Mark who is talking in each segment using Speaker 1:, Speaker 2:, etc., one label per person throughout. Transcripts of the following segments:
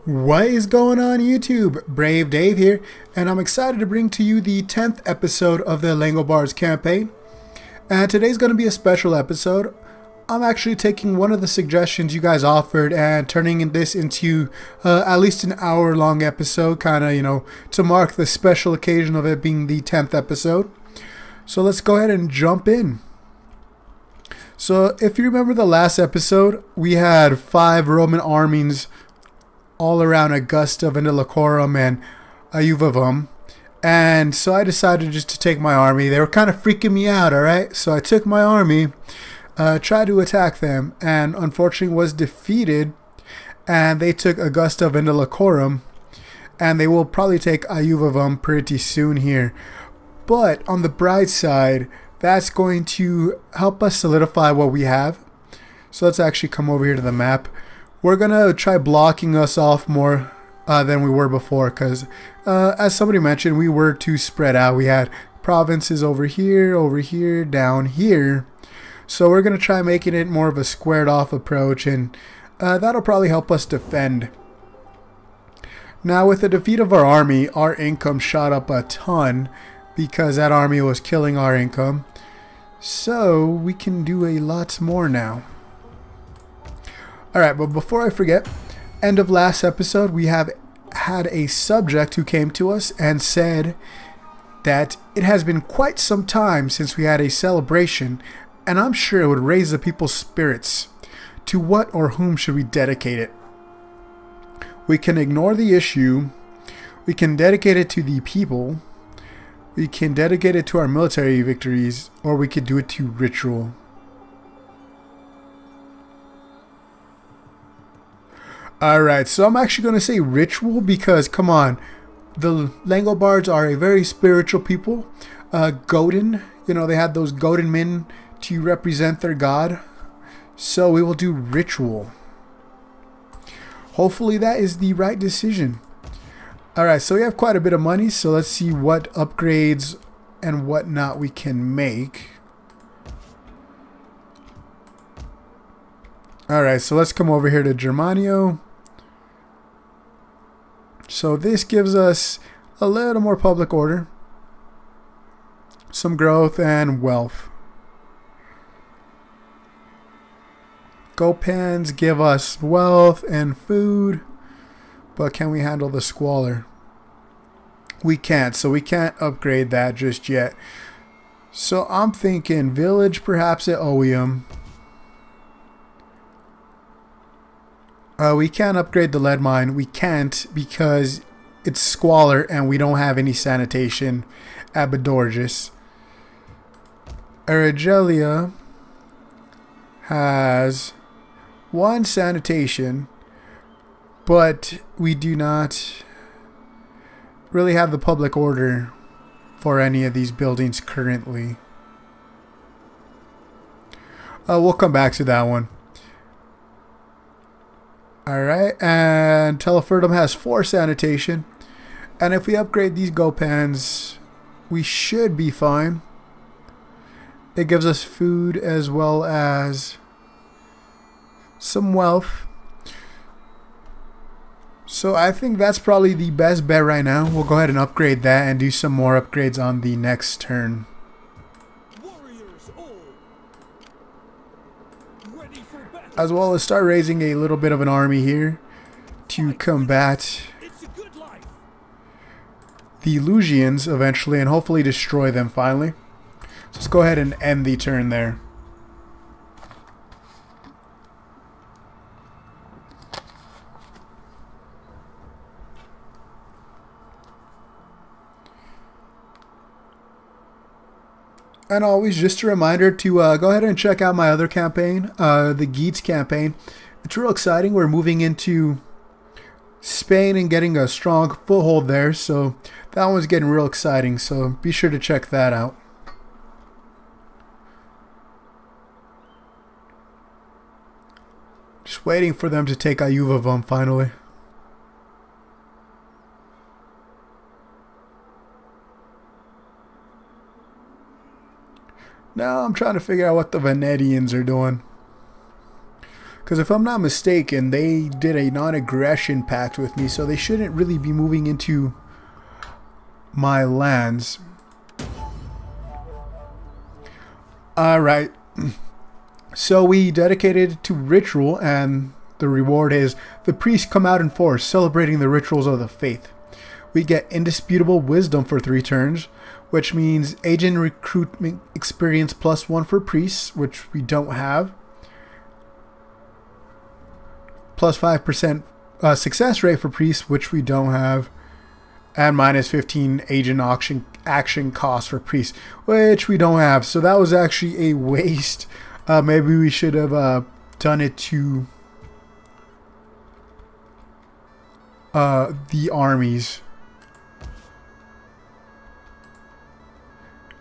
Speaker 1: What is going on YouTube? Brave Dave here, and I'm excited to bring to you the 10th episode of the Langobards Campaign. And today's going to be a special episode. I'm actually taking one of the suggestions you guys offered and turning this into at least an hour-long episode, kind of, to mark the special occasion of it being the 10th episode. So let's go ahead and jump in. So if you remember the last episode, we had 5 Roman armies all around Augusta, Vindelicorum, and Iuvavum. And so I decided just to take my army. They were kind of freaking me out, alright? So I took my army, tried to attack them, and unfortunately was defeated. And they took Augusta, Vindelicorum, and they will probably take Iuvavum pretty soon here. But on the bright side, that's going to help us solidify what we have. So let's actually come over here to the map. We're going to try blocking us off more than we were before because, as somebody mentioned, we were too spread out. We had provinces over here, down here. So we're going to try making it more of a squared off approach, and that'll probably help us defend. Now, with the defeat of our army, our income shot up a ton because that army was killing our income. So we can do a lot more now. Alright, but before I forget, end of last episode, we have had a subject who came to us and said that it has been quite some time since we had a celebration, and I'm sure it would raise the people's spirits. To what or whom should we dedicate it? We can ignore the issue, we can dedicate it to the people, we can dedicate it to our military victories, or we could do it to ritual. Alright, so I'm actually going to say ritual because, come on, the Langobards are a very spiritual people. Godin, they had those Godin men to represent their god. So we will do ritual. Hopefully that is the right decision. Alright, so we have quite a bit of money, so let's see what upgrades and whatnot we can make. Alright, so let's come over here to Germanio. So this gives us a little more public order, some growth, and wealth. Gopans give us wealth and food, but can we handle the squalor? We can't, so we can't upgrade that just yet. So I'm thinking village perhaps at Oium. We can't upgrade the lead mine. We can't because it's squalor and we don't have any sanitation at Bedorgis. Aragelia has 1 sanitation, but we do not really have the public order for any of these buildings currently. We'll come back to that one. Alright, and Teleferdum has 4 sanitation. And if we upgrade these Gopans, we should be fine. It gives us food as well as some wealth. So I think that's probably the best bet right now. We'll go ahead and upgrade that and do some more upgrades on the next turn. As well as start raising a little bit of an army here to combat the Lusians eventually and hopefully destroy them finally. So let's go ahead and end the turn there. And always just a reminder to go ahead and check out my other campaign, the Geats campaign. It's real exciting. We're moving into Spain and getting a strong foothold there. So that one's getting real exciting. So be sure to check that out. Just waiting for them to take Iuvavum finally. Now I'm trying to figure out what the Venetians are doing. Because if I'm not mistaken, they did a non-aggression pact with me, so they shouldn't really be moving into my lands. Alright. So we dedicated to ritual, and the reward is the priests come out in force, celebrating the rituals of the faith. We get indisputable wisdom for 3 turns, which means agent recruitment experience +1 for priests, which we don't have. Plus 5% success rate for priests, which we don't have. And minus 15 agent action cost for priests, which we don't have. So that was actually a waste. Maybe we should have done it to the armies.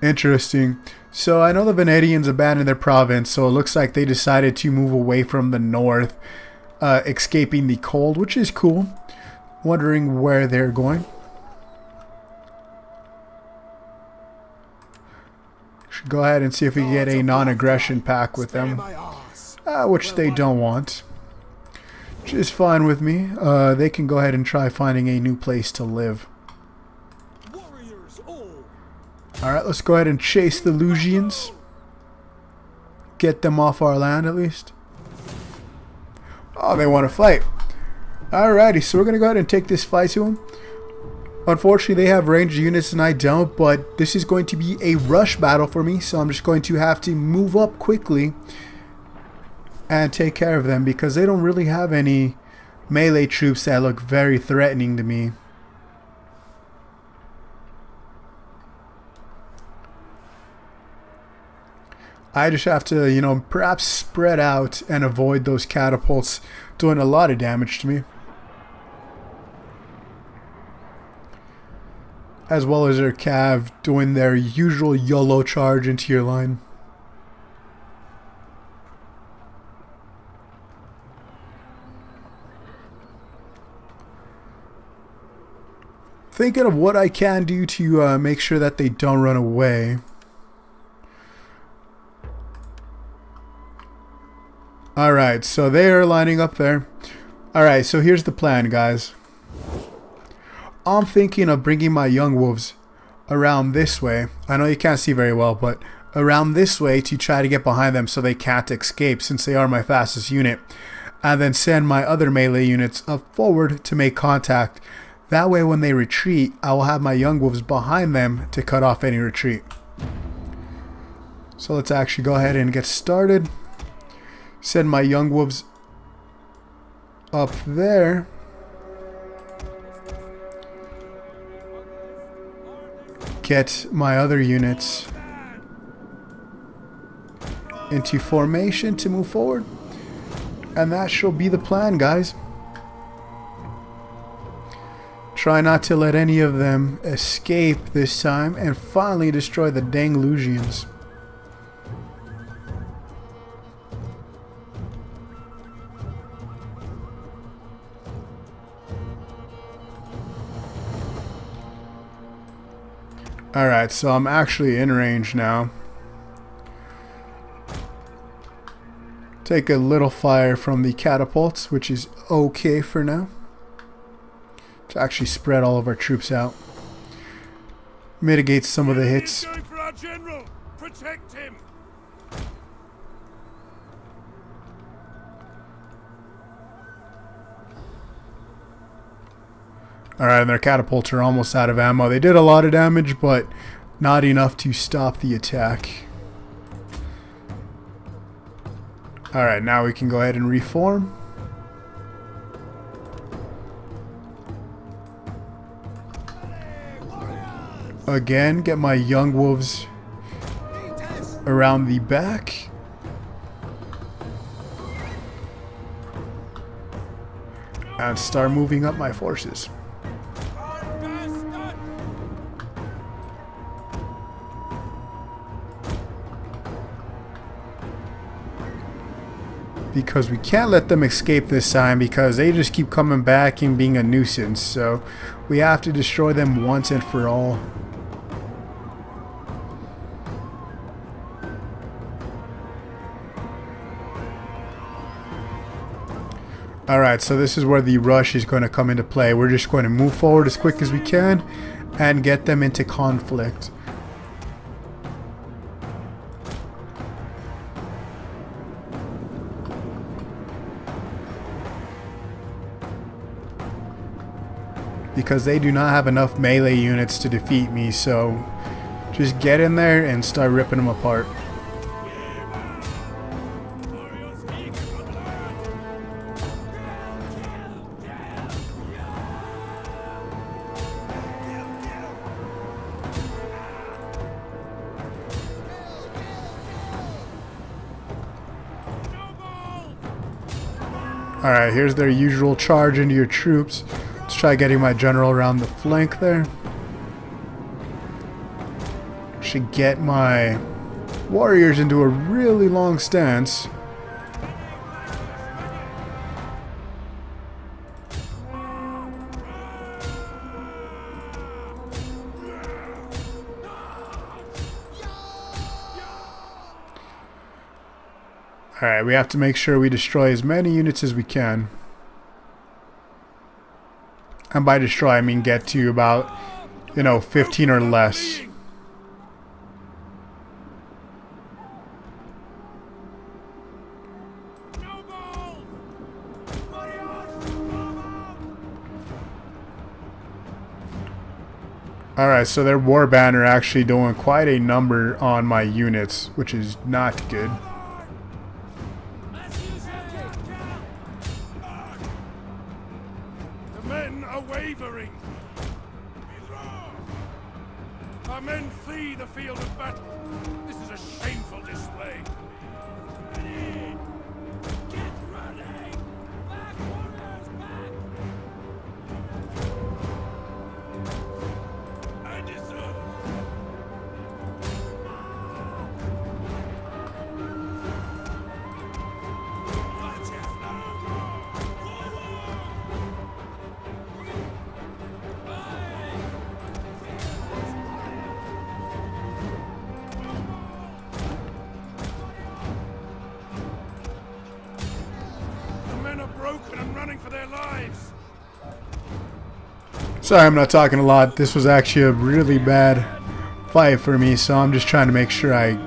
Speaker 1: Interesting. So I know the Venetians abandoned their province, so it looks like they decided to move away from the north, escaping the cold, which is cool. Wondering where they're going. Should go ahead and see if we can get a non-aggression pact with them, which they don't want. Which is fine with me. They can go ahead and try finding a new place to live. Alright, let's go ahead and chase the Lusians. Get them off our land at least. Oh, they want to fight. Alrighty, so we're going to go ahead and take this fight to them. Unfortunately, they have ranged units and I don't, but this is going to be a rush battle for me, so I'm just going to have to move up quickly and take care of them because they don't really have any melee troops that look very threatening to me. I just have to, you know, perhaps spread out and avoid those catapults doing a lot of damage to me. As well as their cav doing their usual YOLO charge into your line. Thinking of what I can do to make sure that they don't run away. Alright, so they are lining up there. Alright, so here's the plan, guys. I'm thinking of bringing my young wolves around this way. I know you can't see very well, but around this way to try to get behind them so they can't escape since they are my fastest unit. And then send my other melee units up forward to make contact. That way when they retreat, I will have my young wolves behind them to cut off any retreat. So let's actually go ahead and get started. Send my young wolves up there. Get my other units into formation to move forward. And that shall be the plan, guys. Try not to let any of them escape this time and finally destroy the dang Lusians. Alright, so I'm actually in range now. Take a little fire from the catapults, which is okay for now. To actually spread all of our troops out. Mitigate some of the hits.
Speaker 2: Protect him.
Speaker 1: Alright, and their catapults are almost out of ammo. They did a lot of damage, but not enough to stop the attack. Alright, now we can go ahead and reform. Again, get my young wolves around the back. And start moving up my forces. Because we can't let them escape this time because they just keep coming back and being a nuisance. So we have to destroy them once and for all. Alright, so this is where the rush is going to come into play. We're just going to move forward as quick as we can and get them into conflict. Because they do not have enough melee units to defeat me, so just get in there and start ripping them apart. Alright, here's their usual charge into your troops. Let's try getting my general around the flank there. Should get my warriors into a really long stance. Alright, we have to make sure we destroy as many units as we can. And by destroy, I mean get to about, 15 or less. Alright, so their war banner actually doing quite a number on my units, which is not good.
Speaker 2: Wavering. Our men flee the field of battle. This is a shameful display. Ready. Get ready. Back, warriors, back. And deserve. Broken and running for their lives.
Speaker 1: Sorry, I'm not talking a lot. This was actually a really bad fight for me, so I'm just trying to make sure I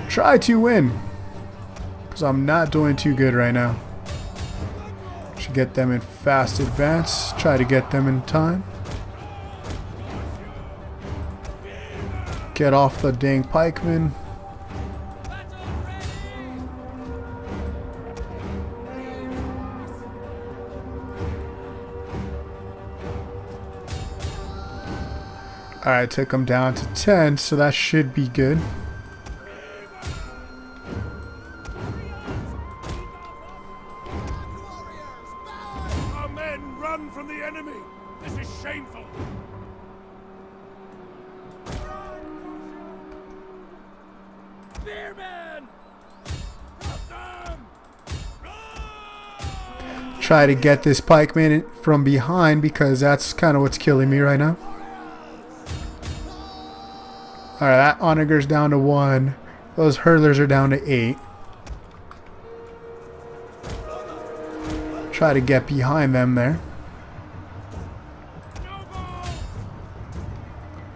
Speaker 1: try to win, because I'm not doing too good right now. Should get them in fast advance. Try to get them in time. Get off the dang pikemen. Alright, took them down to 10, so that should be good.
Speaker 2: Our men run from the enemy. This is shameful. Spearmen!
Speaker 1: Try to get this pikeman from behind, because that's kind of what's killing me right now. Alright, that onager's down to 1. Those hurlers are down to 8. Try to get behind them there.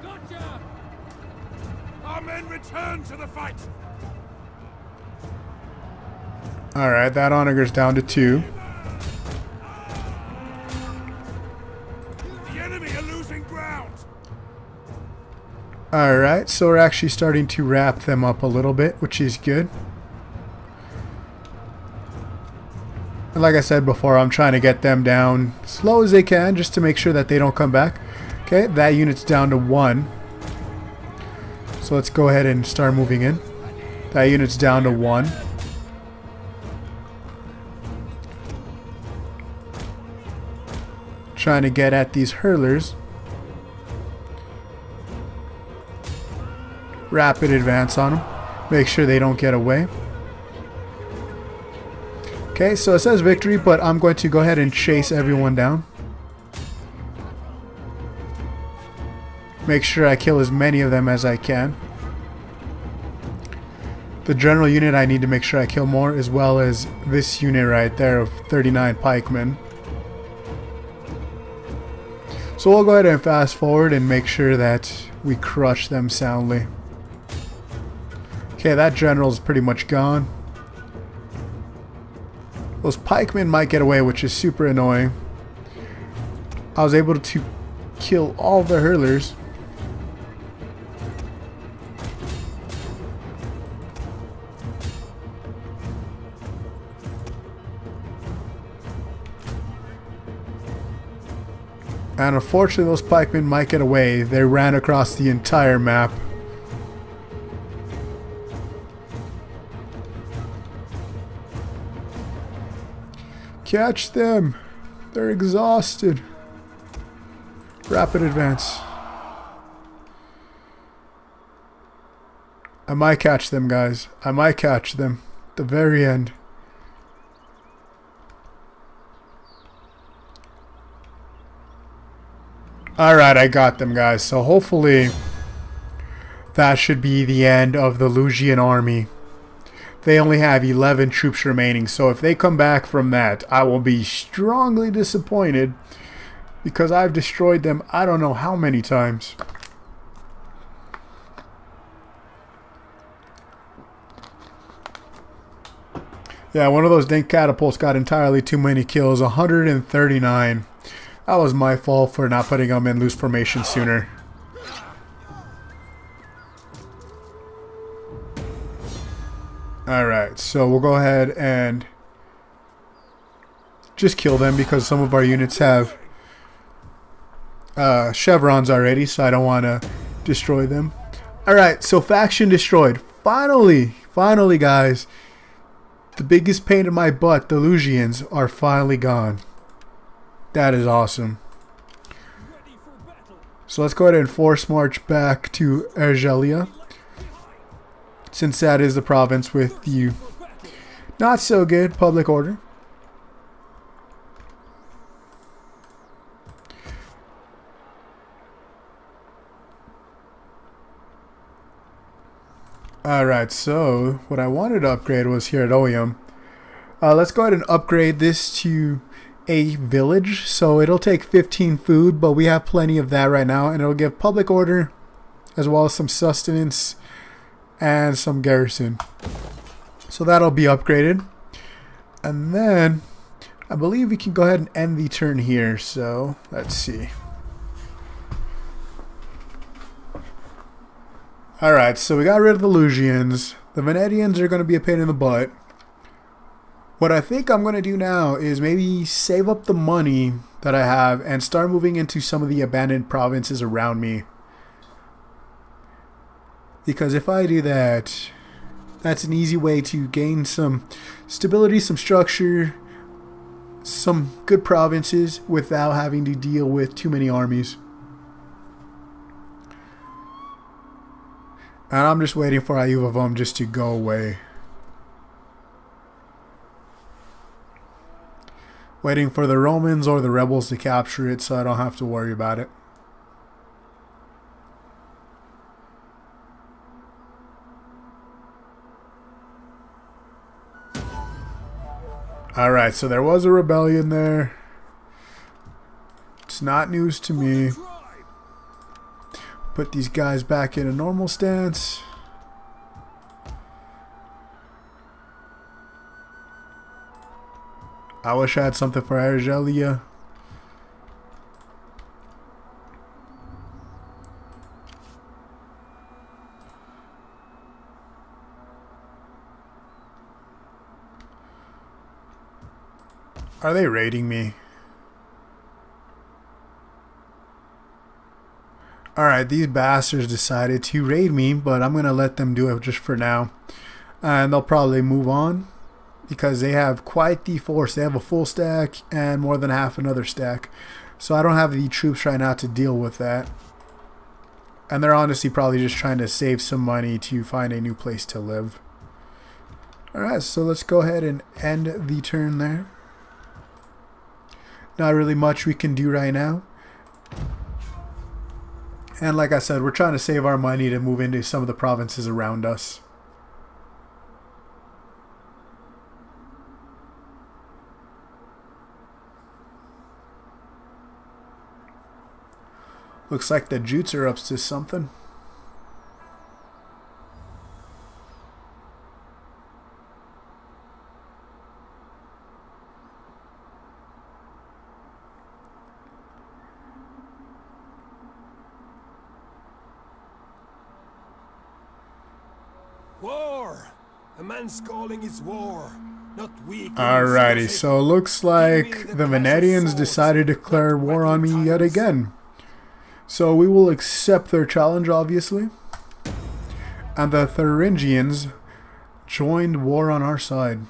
Speaker 2: Gotcha! Our men return to the fight.
Speaker 1: Alright, that onager's down to 2.
Speaker 2: The enemy are losing ground.
Speaker 1: Alright, so we're actually starting to wrap them up a little bit, which is good. And like I said before, I'm trying to get them down as slow as they can, just to make sure that they don't come back. Okay, that unit's down to 1. So let's go ahead and start moving in. That unit's down to 1. Trying to get at these hurlers. Rapid advance on them. Make sure they don't get away. Okay, so it says victory, but I'm going to go ahead and chase everyone down. Make sure I kill as many of them as I can. the general unit I need to make sure I kill more, as well as this unit right there of 39 pikemen. So we'll go ahead and fast forward and make sure that we crush them soundly. Okay, that general's pretty much gone. Those pikemen might get away, which is super annoying. I was able to kill all the hurlers. And unfortunately, those pikemen might get away. They ran across the entire map. Catch them! They're exhausted. Rapid advance. I might catch them, guys. I might catch them. At the very end. Alright, I got them, guys. So hopefully that should be the end of the Lugian army. They only have 11 troops remaining, so if they come back from that, I will be strongly disappointed, because I've destroyed them I don't know how many times. Yeah, one of those dang catapults got entirely too many kills, 139. That was my fault for not putting them in loose formation sooner. Alright, so we'll go ahead and just kill them, because some of our units have chevrons already, so I don't want to destroy them. Alright, so faction destroyed. Finally, guys, the biggest pain in my butt, the Lugians, are finally gone. That is awesome. So let's go ahead and force march back to Ergelia, since that is the province with the not so good public order. Alright, so what I wanted to upgrade was here at Oyum. Let's go ahead and upgrade this to a village. So it'll take 15 food, but we have plenty of that right now, and it'll give public order as well as some sustenance and some garrison. So that'll be upgraded. And then I believe we can go ahead and end the turn here. So let's see. Alright, so we got rid of the Lugians. The Venetians are going to be a pain in the butt. What I think I'm going to do now is maybe save up the money that I have and start moving into some of the abandoned provinces around me. Because if I do that, that's an easy way to gain some stability, some structure, some good provinces without having to deal with too many armies. And I'm just waiting for Ayuvavam just to go away. Waiting for the Romans or the rebels to capture it, so I don't have to worry about it. Alright, so there was a rebellion there. It's not news to me. Put these guys back in a normal stance. I wish I had something for Ergelia. Are they raiding me? Alright, these bastards decided to raid me, but I'm going to let them do it just for now. And they'll probably move on, because they have quite the force. They have a full stack and more than half another stack. So I don't have the troops right now to deal with that. And they're honestly probably just trying to save some money to find a new place to live. Alright, so let's go ahead and end the turn there. Not really much we can do right now. And like I said, we're trying to save our money to move into some of the provinces around us. Looks like the Jutes are up to something.
Speaker 2: War! A man's calling is war, not weak.
Speaker 1: Alrighty, so it looks like the Venetians decided to declare war on me yet again. So we will accept their challenge, obviously. And the Thuringians joined war on our side.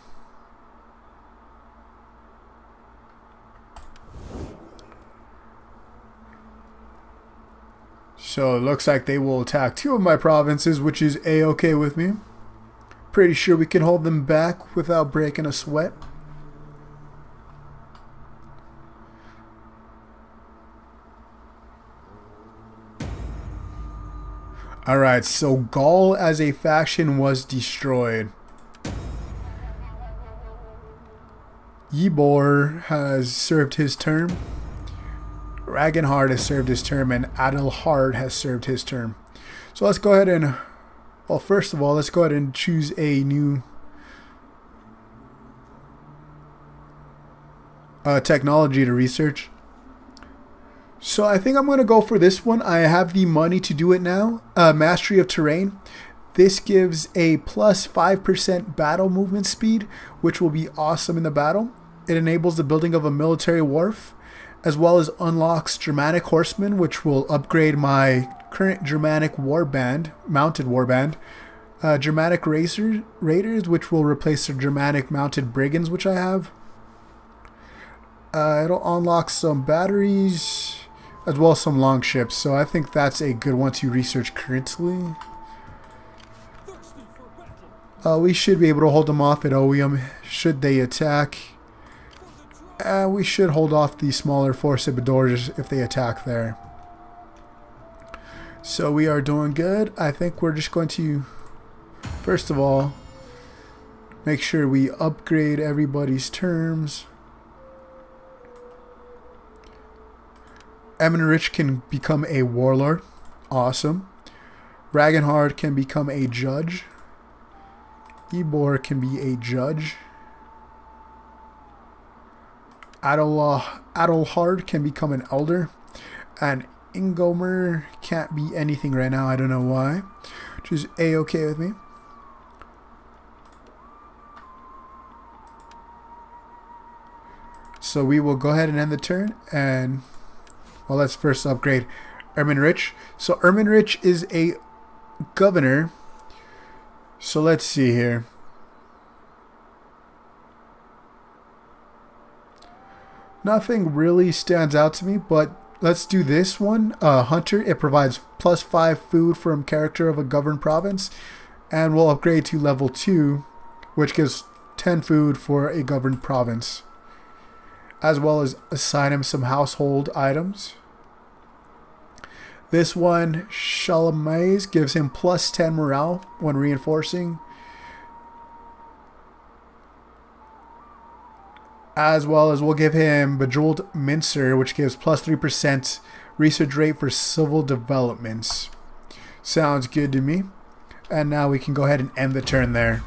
Speaker 1: So it looks like they will attack 2 of my provinces, which is A-okay with me. Pretty sure we can hold them back without breaking a sweat. Alright, so Gaul as a faction was destroyed. Ybor has served his term. Ragnhard has served his term, and Attila has served his term. So let's go ahead and, well, first of all, let's go ahead and choose a new technology to research. So I think I'm going to go for this one. I have the money to do it now. Mastery of Terrain. This gives a plus 5% battle movement speed, which will be awesome in the battle. It enables the building of a military wharf, as well as unlocks Germanic Horsemen, which will upgrade my current Germanic Warband, Mounted Warband. Germanic Raiders, which will replace the Germanic Mounted Brigands, which I have. It'll unlock some batteries, as well as some longships. So I think that's a good one to research currently. We should be able to hold them off at Oium should they attack. We should hold off the smaller Forcibadors if they attack there. So we are doing good. I think we're just going to, first of all, make sure we upgrade everybody's terms. Emmerich can become a warlord. Awesome. Ragnhard can become a judge. Ybor can be a judge. Adelhard can become an elder. And Ingomer can't be anything right now. I don't know why. Which is A-okay with me. So we will go ahead and end the turn. And, well, let's first upgrade Ermenrich. So Ermenrich is a governor. So let's see here. Nothing really stands out to me, but let's do this one. Hunter, it provides plus 5 food from character of a governed province, and we'll upgrade to level 2, which gives 10 food for a governed province, as well as assign him some household items. This one, Shalamaze, gives him plus 10 morale when reinforcing, as well as we'll give him Bejeweled Mincer, which gives plus 3% research rate for civil developments. Sounds good to me. And now we can go ahead and end the turn there.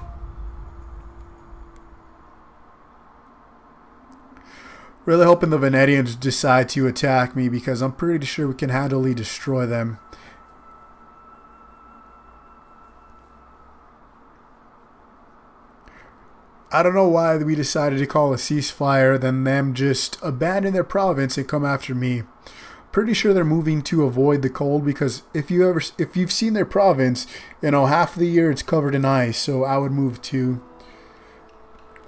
Speaker 1: Really hoping the Venetians decide to attack me, because I'm pretty sure we can handily destroy them. I don't know why we decided to call a ceasefire, then them just abandon their province and come after me. Pretty sure they're moving to avoid the cold, because if you've seen their province, you know, half of the year it's covered in ice, so I would move too.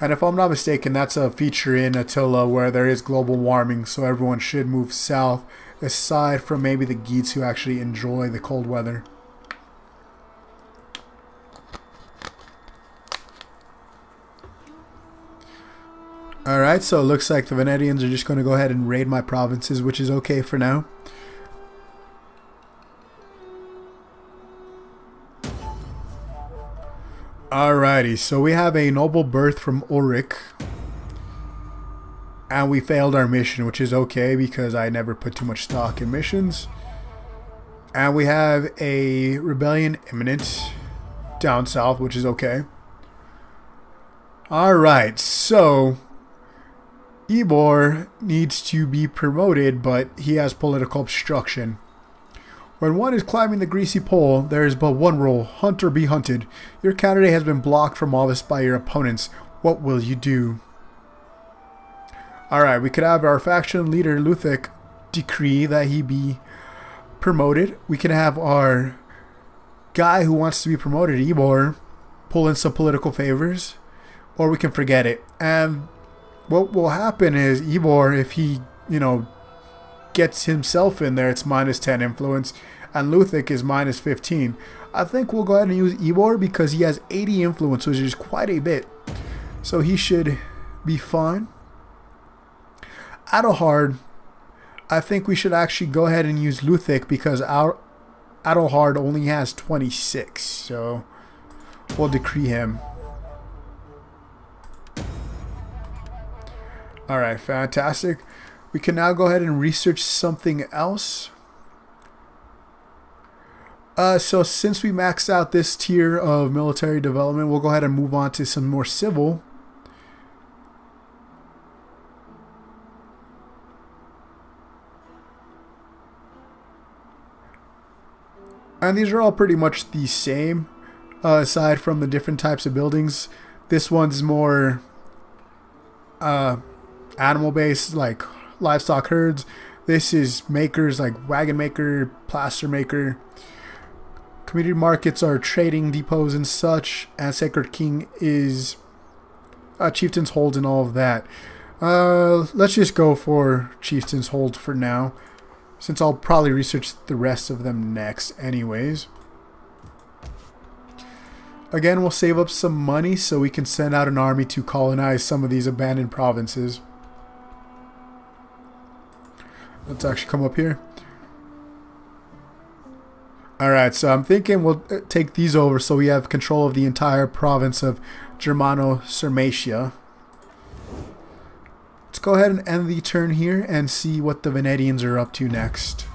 Speaker 1: And if I'm not mistaken, that's a feature in Attila where there is global warming, so everyone should move south, aside from maybe the Geats who actually enjoy the cold weather. Alright, so it looks like the Venetians are just going to go ahead and raid my provinces, which is okay for now. Alrighty, so we have a noble birth from Ulrich. And we failed our mission, which is okay because I never put too much stock in missions. And we have a rebellion imminent down south, which is okay. Alright, so Ebor needs to be promoted, but he has political obstruction. When one is climbing the greasy pole, there is but one rule: hunt or be hunted. Your candidate has been blocked from office by your opponents. What will you do? Alright, we could have our faction leader Luthek decree that he be promoted. We can have our guy who wants to be promoted, Ebor, pull in some political favors, or we can forget it. And what will happen is Ebor, if he, gets himself in there, it's -10 influence, and Luthek is -15. I think we'll go ahead and use Ebor because he has 80 influence, which is quite a bit. So he should be fine. Adelhard, I think we should actually go ahead and use Luthek because our Adelhard only has 26, so we'll decree him. Alright, fantastic. We can now go ahead and research something else. So since we maxed out this tier of military development, we'll go ahead and move on to some more civil. And these are all pretty much the same, aside from the different types of buildings. This one's more animal based, like livestock herds. This is makers like wagon maker, plaster maker. Community markets are trading depots and such, and Sacred King is Chieftain's Hold and all of that. Let's just go for Chieftain's Hold for now, since I'll probably research the rest of them next anyways. Again, we'll save up some money so we can send out an army to colonize some of these abandoned provinces. Let's actually come up here. Alright, so I'm thinking we'll take these over so we have control of the entire province of Germano-Sarmatia. Let's go ahead and end the turn here and see what the Venetians are up to next.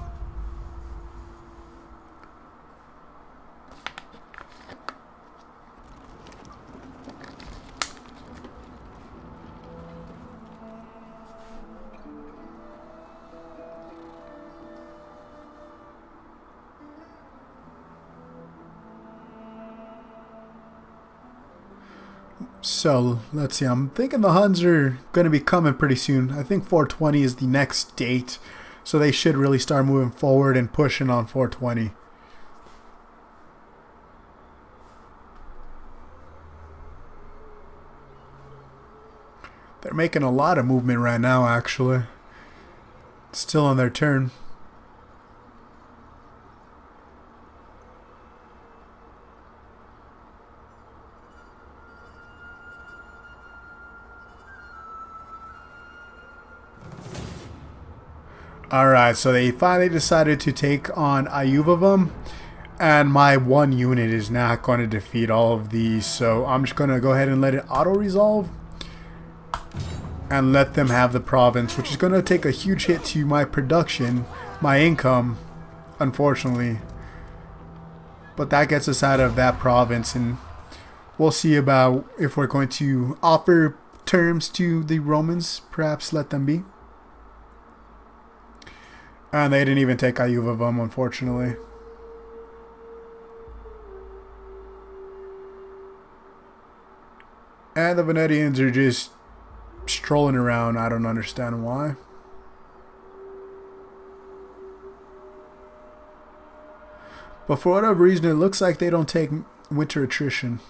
Speaker 1: So, let's see, I'm thinking the Huns are going to be coming pretty soon. I think 420 is the next date, so they should really start moving forward and pushing on 420. They're making a lot of movement right now, actually. Still on their turn. Alright, so they finally decided to take on Ayuvavum, and my one unit is not going to defeat all of these, so I'm just going to go ahead and let it auto-resolve and let them have the province, which is going to take a huge hit to my production, my income, unfortunately. But that gets us out of that province, and we'll see about if we're going to offer terms to the Romans, perhaps let them be. And they didn't even take Ayuvavum, unfortunately. And the Venetians are just strolling around. I don't understand why. But for whatever reason, it looks like they don't take winter attrition.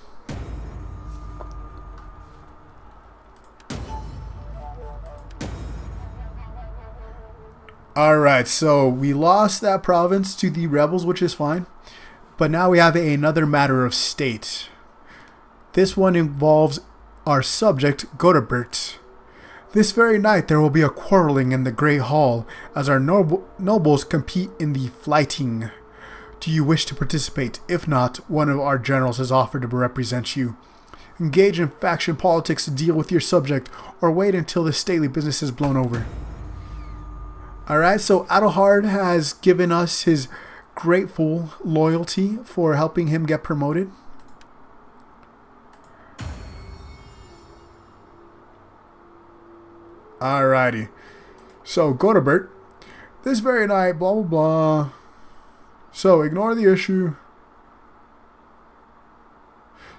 Speaker 1: Alright, so we lost that province to the rebels, which is fine. But now we have another matter of state. This one involves our subject, Godebert. This very night there will be a quarreling in the Great Hall as our nobles compete in the flighting. Do you wish to participate? If not, one of our generals has offered to represent you. Engage in faction politics to deal with your subject, or wait until the stately business is blown over. Alright, so Adelhard has given us his grateful loyalty for helping him get promoted. Alrighty. So, Godebert. This very night, blah blah blah. So, ignore the issue.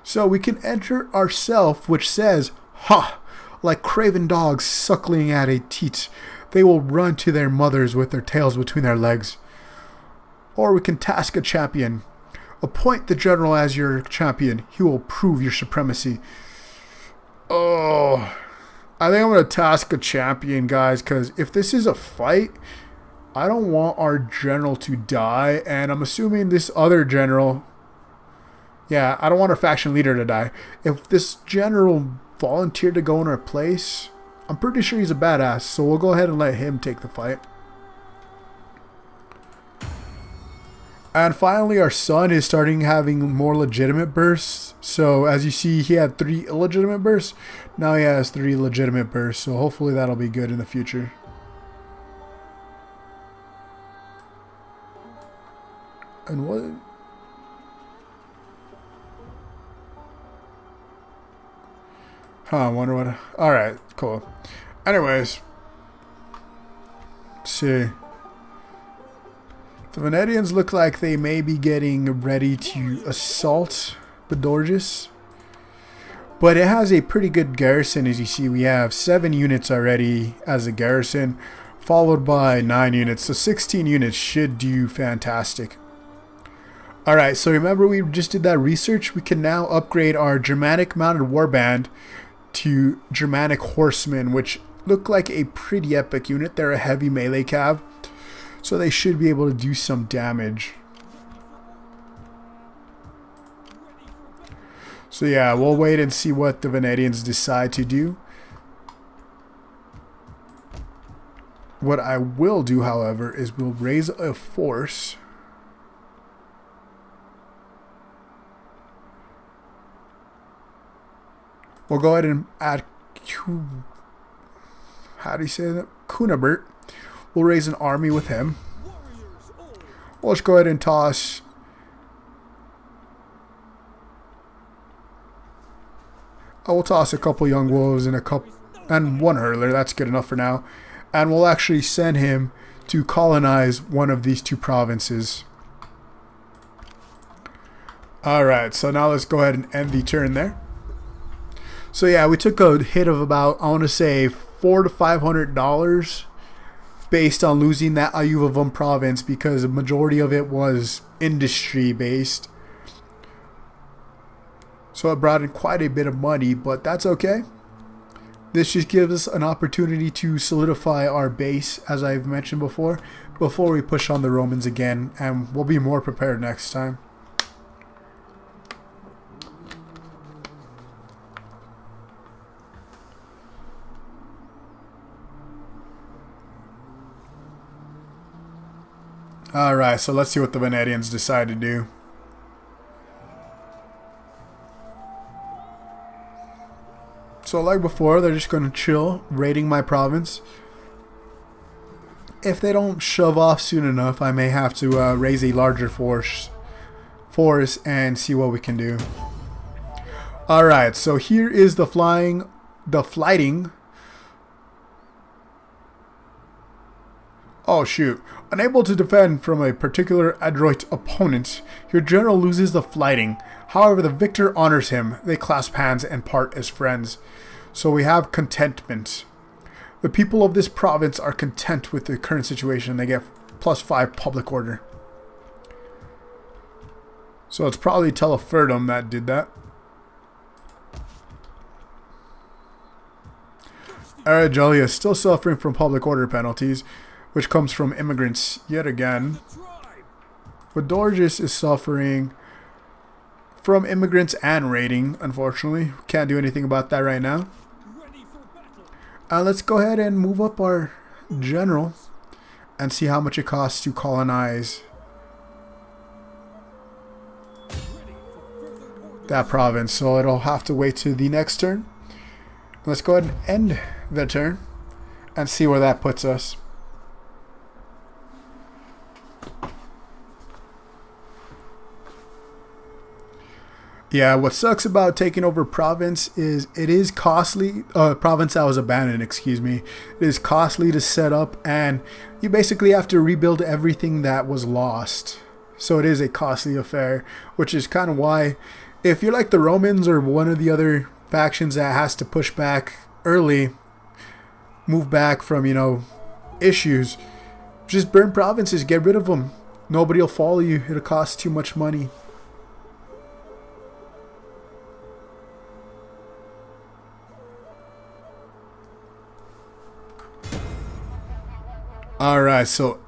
Speaker 1: So, we can enter ourself, which says, ha! Like craven dogs suckling at a teat, they will run to their mothers with their tails between their legs. Or we can task a champion. Appoint the general as your champion. He will prove your supremacy. Oh, I think I'm going to task a champion, guys, because if this is a fight, I don't want our general to die, and I'm assuming this other general, yeah, I don't want our faction leader to die. If this general volunteered to go in our place, I'm pretty sure he's a badass, so we'll go ahead and let him take the fight. And finally, our son is starting having more legitimate bursts. So as you see, he had 3 illegitimate bursts. Now he has 3 legitimate bursts. So hopefully that'll be good in the future. And what? I wonder what. Alright, cool. Anyways. Let's see. The Venetians look like they may be getting ready to assault Bedorges. But it has a pretty good garrison. As you see, we have 7 units already as a garrison, followed by 9 units. So 16 units should do fantastic. Alright, so remember we just did that research. We can now upgrade our Germanic Mounted Warband to Germanic Horsemen, which look like a pretty epic unit. They're a heavy melee cav, so they should be able to do some damage. So yeah, we'll wait and see what the Venetians decide to do. What I will do, however, is we'll raise a force. We'll go ahead and add how do you say that? Kunabert. We'll raise an army with him. We'll just go ahead and toss. I will toss a couple young wolves and one hurler. That's good enough for now. And we'll actually send him to colonize one of these 2 provinces. Alright, so now let's go ahead and end the turn there. So yeah, we took a hit of about, I want to say, $400 to $500 based on losing that Ayuvavum province, because the majority of it was industry based. So it brought in quite a bit of money, but that's okay. This just gives us an opportunity to solidify our base, as I've mentioned before we push on the Romans again, and we'll be more prepared next time. Alright, so let's see what the Venetians decide to do. So like before, they're just going to chill, raiding my province. If they don't shove off soon enough, I may have to raise a larger force and see what we can do. Alright, so here is the flighting. Oh shoot. Unable to defend from a particular adroit opponent, your general loses the flighting. However, the victor honors him. They clasp hands and part as friends. So we have contentment. The people of this province are content with the current situation. They get +5 public order. So it's probably Teleferdum that did that. Aragelia is still suffering from public order penalties, which comes from immigrants yet again. Bedorges is suffering from immigrants and raiding, unfortunately. Can't do anything about that right now. Let's go ahead and move up our general and see how much it costs to colonize that province. So it'll have to wait to the next turn. Let's go ahead and end the turn and see where that puts us. Yeah, what sucks about taking over province is it is costly. Province that was abandoned, excuse me. It is costly to set up, and you basically have to rebuild everything that was lost. So it is a costly affair, which is kind of why, if you're like the Romans or one of the other factions that has to push back early, move back from, you know, issues, just burn provinces, get rid of them. Nobody will follow you. It'll cost too much money. Alright, so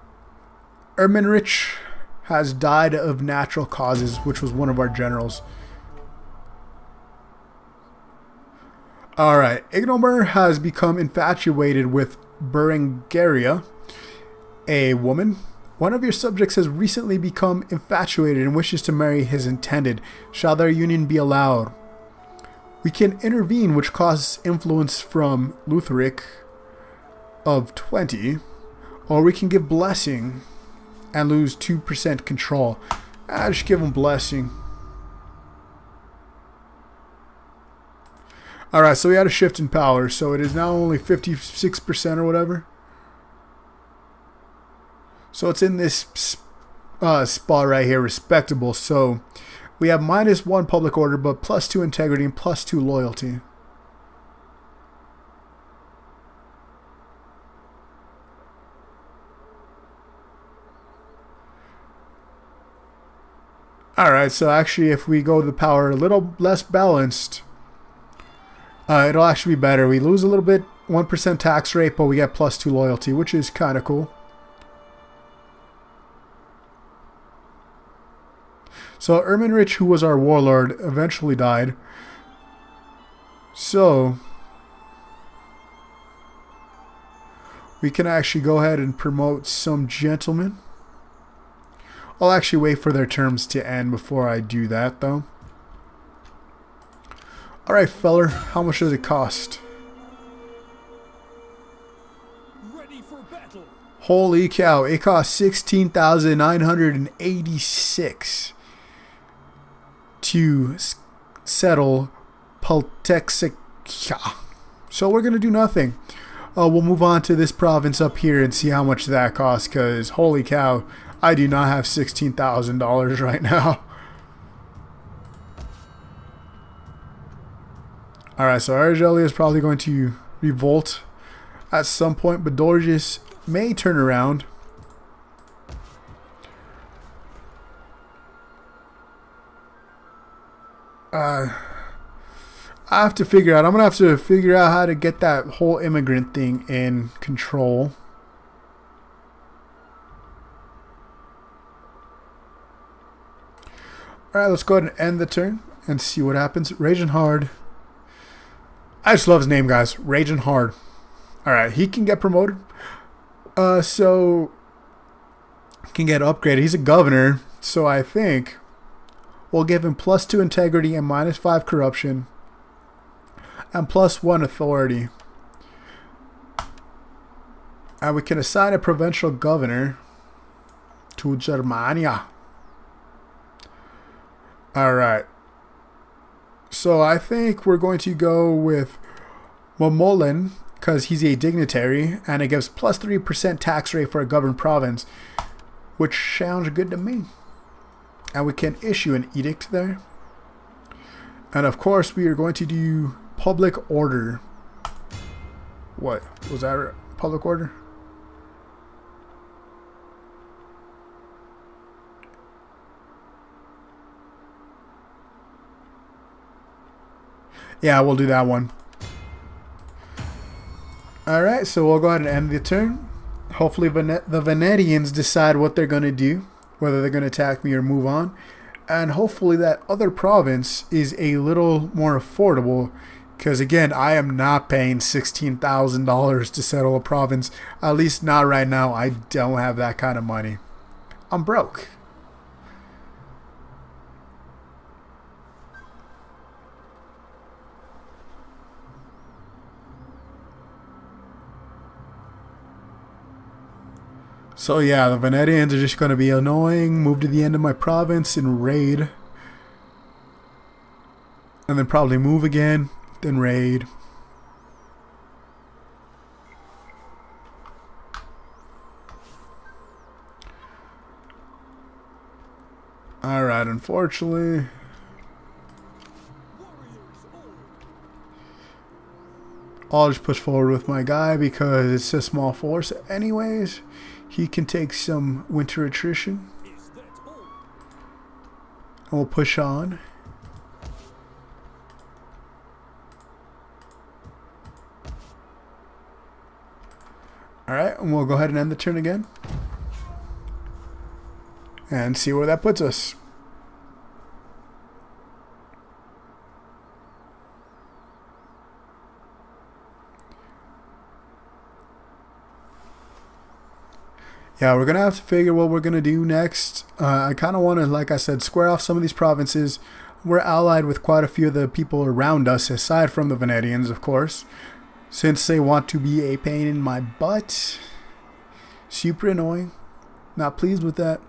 Speaker 1: Ermenrich has died of natural causes, which was one of our generals. Alright, Ignomer has become infatuated with Berengaria, a woman. One of your subjects has recently become infatuated and wishes to marry his intended. Shall their union be allowed? We can intervene, which causes influence from Lutheric of 20. Or we can give blessing and lose 2% control. Just give him blessing. Alright, so we had a shift in power. So it is now only 56% or whatever. So it's in this spot right here, respectable. So we have -1 public order, but +2 integrity and +2 loyalty. Alright, so actually if we go to the power a little less balanced, it'll actually be better. We lose a little bit, 1% tax rate, but we get +2 loyalty, which is kind of cool. So Ermenrich, who was our warlord, eventually died. So we can actually go ahead and promote some gentlemen. I'll actually wait for their terms to end before I do that, though. Alright, feller, how much does it cost?
Speaker 2: Ready for battle.
Speaker 1: Holy cow, it costs 16,986 to settle Paltexica. So we're going to do nothing. We'll move on to this province up here and see how much that costs, because holy cow, I do not have $16,000 right now. Alright, so Argelia is probably going to revolt at some point, but Dorges may turn around. I have to figure out, I'm going to have to figure out how to get that whole immigrant thing in control. Alright, let's go ahead and end the turn and see what happens. Raging Hard. I just love his name, guys. Raging Hard. Alright, he can get promoted. So he can get upgraded. He's a governor, so I think we'll give him +2 integrity and -5 corruption and +1 authority. And we can assign a provincial governor to Germania. Alright. So I think we're going to go with Momolen, because he's a dignitary, and it gives +3% tax rate for a governed province, which sounds good to me. And we can issue an edict there. And of course we are going to do public order. What? Was that public order? Yeah, we'll do that one. Alright, so we'll go ahead and end the turn. Hopefully the Venetians decide what they're going to do, whether they're going to attack me or move on. And hopefully that other province is a little more affordable, because again, I am not paying $16,000 to settle a province. At least not right now. I don't have that kind of money. I'm broke. So yeah, the Venetians are just going to be annoying. Move to the end of my province and raid. and then probably move again, then raid. Alright, unfortunately, I'll just push forward with my guy because it's a small force anyways. He can take some winter attrition. And we'll push on. Alright, and we'll go ahead and end the turn again. And see where that puts us. Yeah, we're going to have to figure what we're going to do next. I kind of want to, like I said, square off some of these provinces. We're allied with quite a few of the people around us, aside from the Venetians, of course. Since they want to be a pain in my butt. Super annoying. Not pleased with that.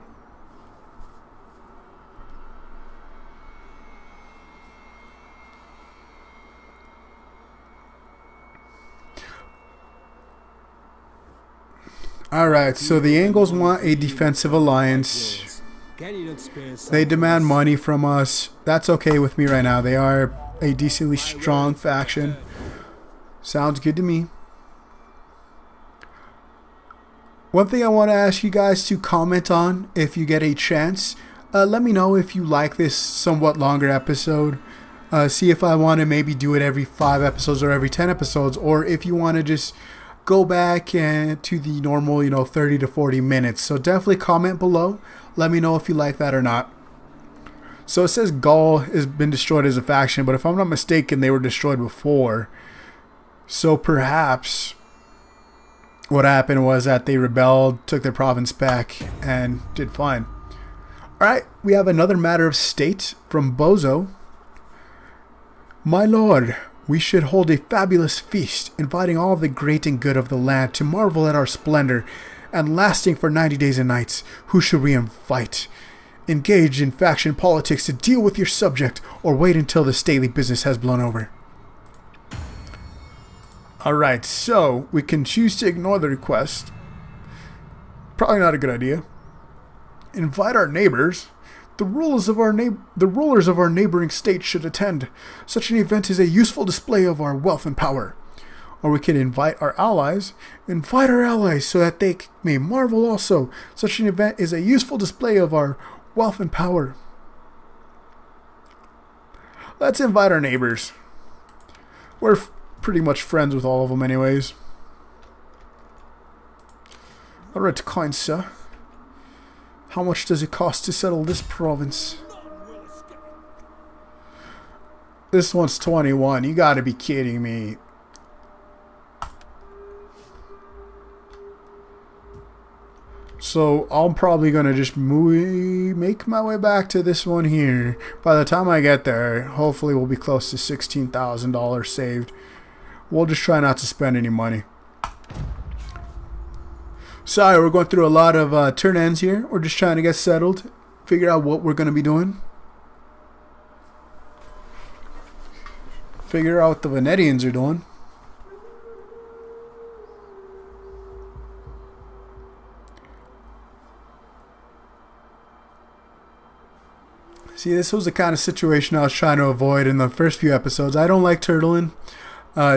Speaker 1: Alright, so the Angles want a defensive alliance. They demand money from us. That's okay with me right now. They are a decently strong faction. Sounds good to me. One thing I want to ask you guys to comment on if you get a chance. Let me know if you like this somewhat longer episode. See if I want to maybe do it every 5 episodes or every 10 episodes. Or if you want to just go back and to the normal, 30 to 40 minutes. So definitely comment below. Let me know if you like that or not. So it says Gaul has been destroyed as a faction, but if I'm not mistaken, they were destroyed before. So perhaps what happened was that they rebelled, took their province back, and did fine. Alright, we have another matter of state from Bozo. My lord, we should hold a fabulous feast, inviting all the great and good of the land to marvel at our splendor, and lasting for 90 days and nights. Who should we invite? Engage in faction politics to deal with your subject, or wait until the stately business has blown over. Alright, so we can choose to ignore the request. Probably not a good idea. Invite our neighbors. The rulers of our neighboring states should attend. Such an event is a useful display of our wealth and power. Or we can invite our allies. Invite our allies so that they may marvel also. Such an event is a useful display of our wealth and power. Let's invite our neighbors. We're pretty much friends with all of them anyways. Alright, kind sir. How much does it cost to settle this province? This one's 21. You gotta be kidding me. So I'm probably gonna just make my way back to this one here. By the time I get there, hopefully we'll be close to $16,000 saved. We'll just try not to spend any money. Sorry, we're going through a lot of turn ends here. We're just trying to get settled, figure out what we're going to be doing. Figure out what the Venetians are doing. See, this was the kind of situation I was trying to avoid in the first few episodes. I don't like turtling.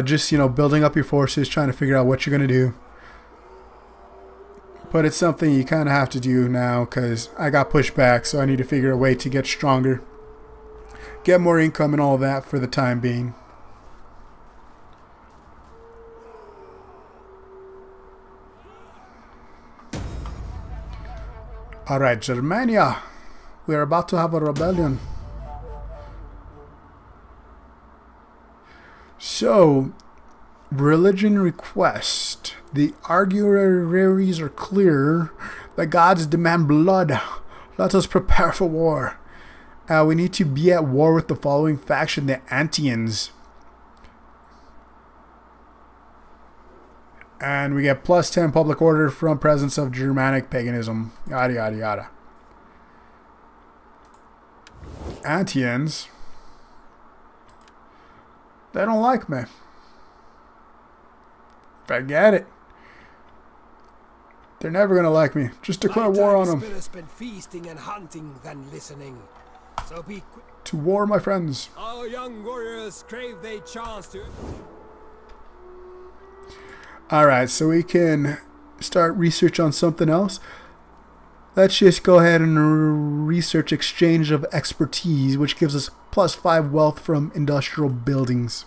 Speaker 1: Just, building up your forces, trying to figure out what you're going to do. But it's something you kind of have to do now because I got pushed back, so I need to figure a way to get stronger. Get more income and all that for the time being. Alright, Germania. We are about to have a rebellion. So, religion request. The arguaries are clear. The gods demand blood. Let us prepare for war. We need to be at war with the following faction, the Antians. And we get plus 10 public order from presence of Germanic paganism. Yada yada yada. Antians. They don't like me. Forget it. They're never gonna like me. Just declare war on them.
Speaker 3: Spent feasting and hunting than listening. So be quick.
Speaker 1: To war, my friends.
Speaker 3: Our young warriors crave their chance to.
Speaker 1: Alright, so we can start research on something else. Let's just go ahead and research exchange of expertise, which gives us +5 wealth from industrial buildings.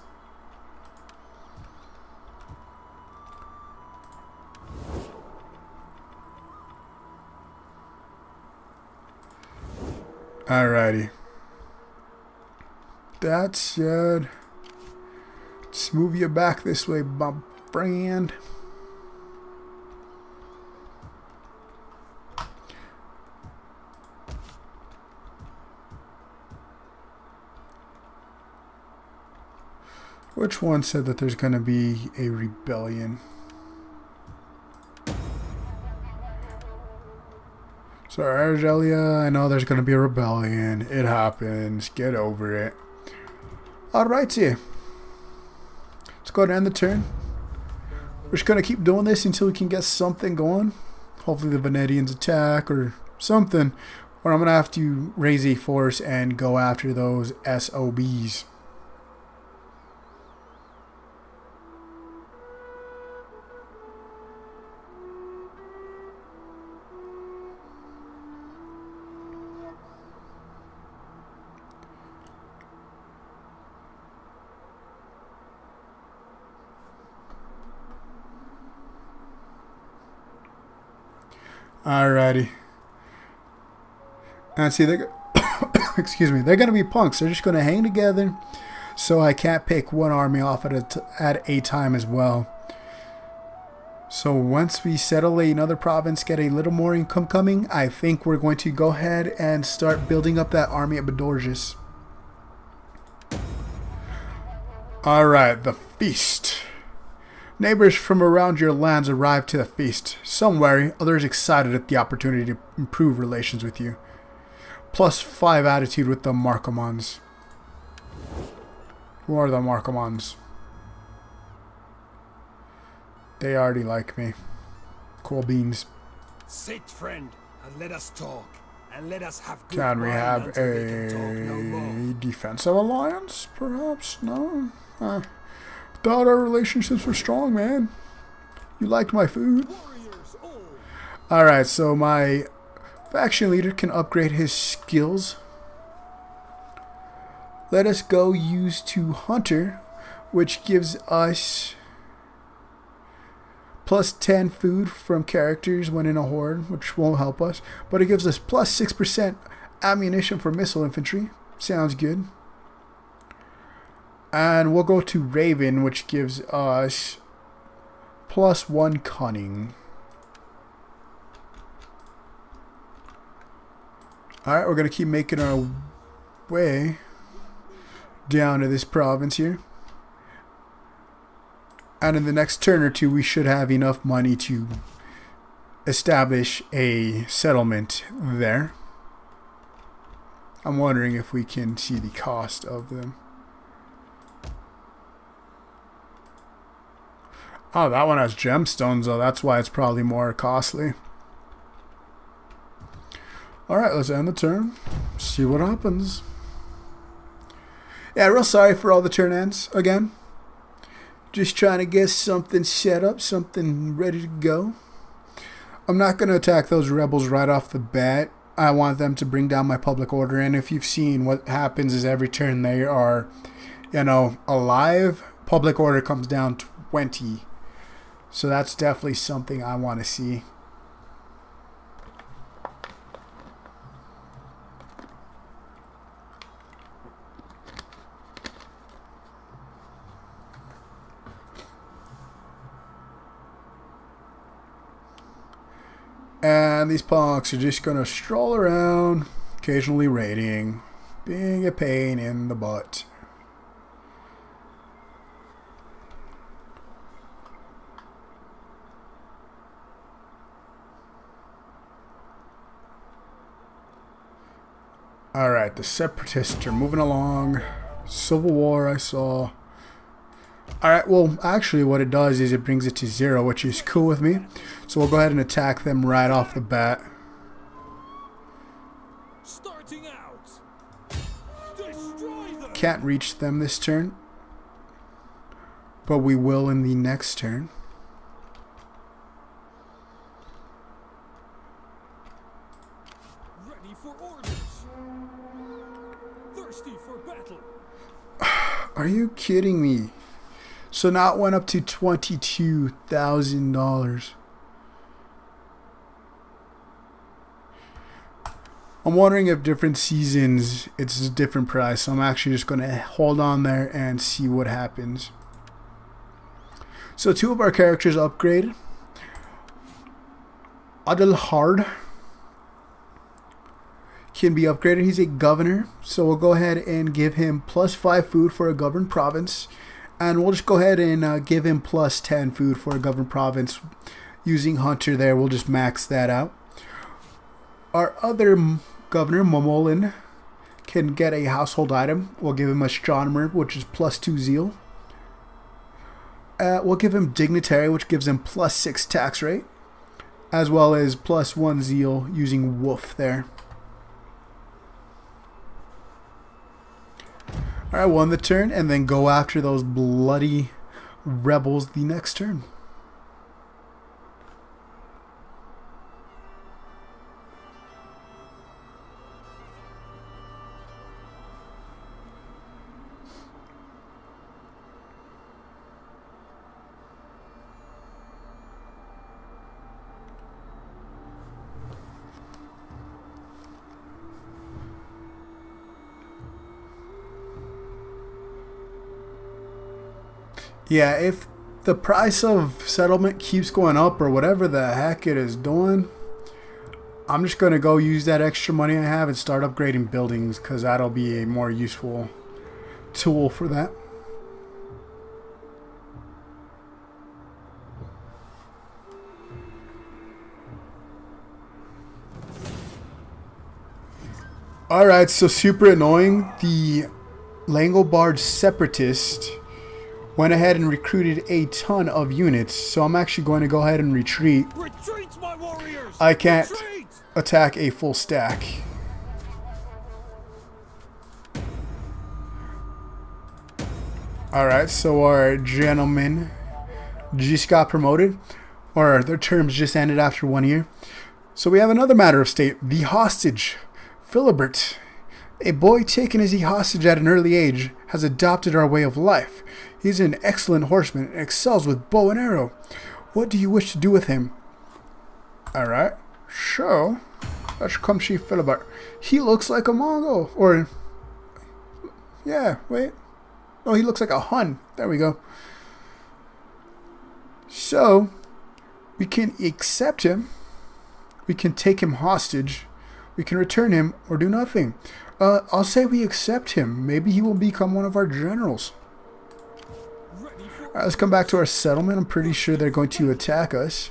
Speaker 1: Alrighty. That's good. Let's move you back this way, my friend. Which one said that there's going to be a rebellion? So Argelia, I know there's going to be a rebellion. It happens. Get over it. Alrighty. Let's go ahead and end the turn. We're just going to keep doing this until we can get something going. Hopefully the Venetians attack or something. Or I'm going to have to raise a force and go after those SOBs. Alrighty. And see, they're excuse me, they're gonna be punks. They're just gonna hang together, so I can't pick one army off at a time as well. So once we settle another province, get a little more income coming, I think we're going to go ahead and start building up that army at Bedorges. Alright, the feast. Neighbors from around your lands arrive to the feast. Some wary, others excited at the opportunity to improve relations with you. +5 attitude with the Markomans. Who are the Markomans? They already like me. Cool beans.
Speaker 3: Sit, friend, and let us talk. And let us have good
Speaker 1: Can we
Speaker 3: wine
Speaker 1: have
Speaker 3: until we can talk no more.
Speaker 1: a defensive alliance, perhaps? No? Thought our relationships were strong, man. You liked my food. Alright, so my faction leader can upgrade his skills. Let us go use to Hunter, which gives us +10 food from characters when in a horde, which won't help us. But it gives us +6% ammunition for missile infantry. Sounds good. And we'll go to Raven, which gives us +1 cunning. Alright, we're going to keep making our way down to this province here. And in the next turn or two, we should have enough money to establish a settlement there. I'm wondering if we can see the cost of them. Oh, that one has gemstones, though. That's why it's probably more costly. Alright, let's end the turn. See what happens. Yeah, real sorry for all the turn ends again. Just trying to get something set up, something ready to go. I'm not going to attack those rebels right off the bat. I want them to bring down my public order. And if you've seen, what happens is every turn they are, you know, alive, public order comes down 20. So that's definitely something I want to see. And these punks are just going to stroll around, occasionally raiding, being a pain in the butt. Alright, the separatists are moving along. Civil War I saw. Alright, well, actually what it does is it brings it to 0, which is cool with me. So we'll go ahead and attack them right off the bat.
Speaker 2: Starting out. Destroy them.
Speaker 1: Can't reach them this turn, but we will in the next turn.
Speaker 2: Ready for orders. Thirsty for battle.
Speaker 1: Are you kidding me? So now it went up to $22,000. I'm wondering if different seasons it's a different price. So I'm actually just going to hold on there and see what happens. So 2 of our characters upgraded. Attila can be upgraded. He's a governor, so we'll go ahead and give him +5 food for a governed province, and we'll just go ahead and give him +10 food for a governed province. Using Hunter there, we'll just max that out. Our other governor, Momolin, can get a household item. We'll give him Astronomer, which is +2 zeal. We'll give him Dignitary, which gives him +6 tax rate, as well as +1 zeal using Wolf there. Alright, won the turn, and then go after those bloody rebels the next turn. Yeah, if the price of settlement keeps going up or whatever the heck it is doing, I'm just going to go use that extra money I have and start upgrading buildings, because that'll be a more useful tool for that. Alright, so super annoying. The Langobards Separatist went ahead and recruited a ton of units, so I'm actually going to go ahead and retreat.
Speaker 2: Retreat, my warriors.
Speaker 1: I can't
Speaker 2: Retreat.
Speaker 1: attack a full stack. Alright, so our gentlemen just got promoted, or their terms just ended after 1 year. So we have another matter of state, the hostage. Philibert, a boy taken as a hostage at an early age, has adopted our way of life. He's an excellent horseman and excels with bow and arrow. What do you wish to do with him? Alright, so let's come see Philibert. He looks like a Mongol, or yeah, wait. Oh, he looks like a Hun. There we go. So we can accept him. We can take him hostage. We can return him or do nothing. I'll say we accept him. Maybe he will become one of our generals. Alright, let's come back to our settlement. I'm pretty sure they're going to attack us.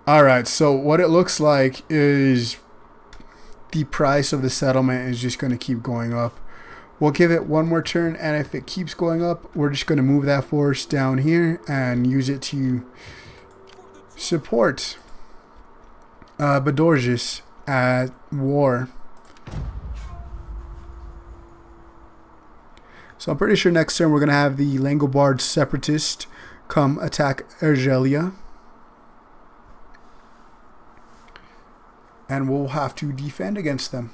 Speaker 1: Alright, so what it looks like is the price of the settlement is just going to keep going up. We'll give it one more turn, and if it keeps going up, we're just going to move that force down here and use it to support Bedorges at war. So I'm pretty sure next turn we're going to have the Langobards Separatist come attack Argelia. And we'll have to defend against them.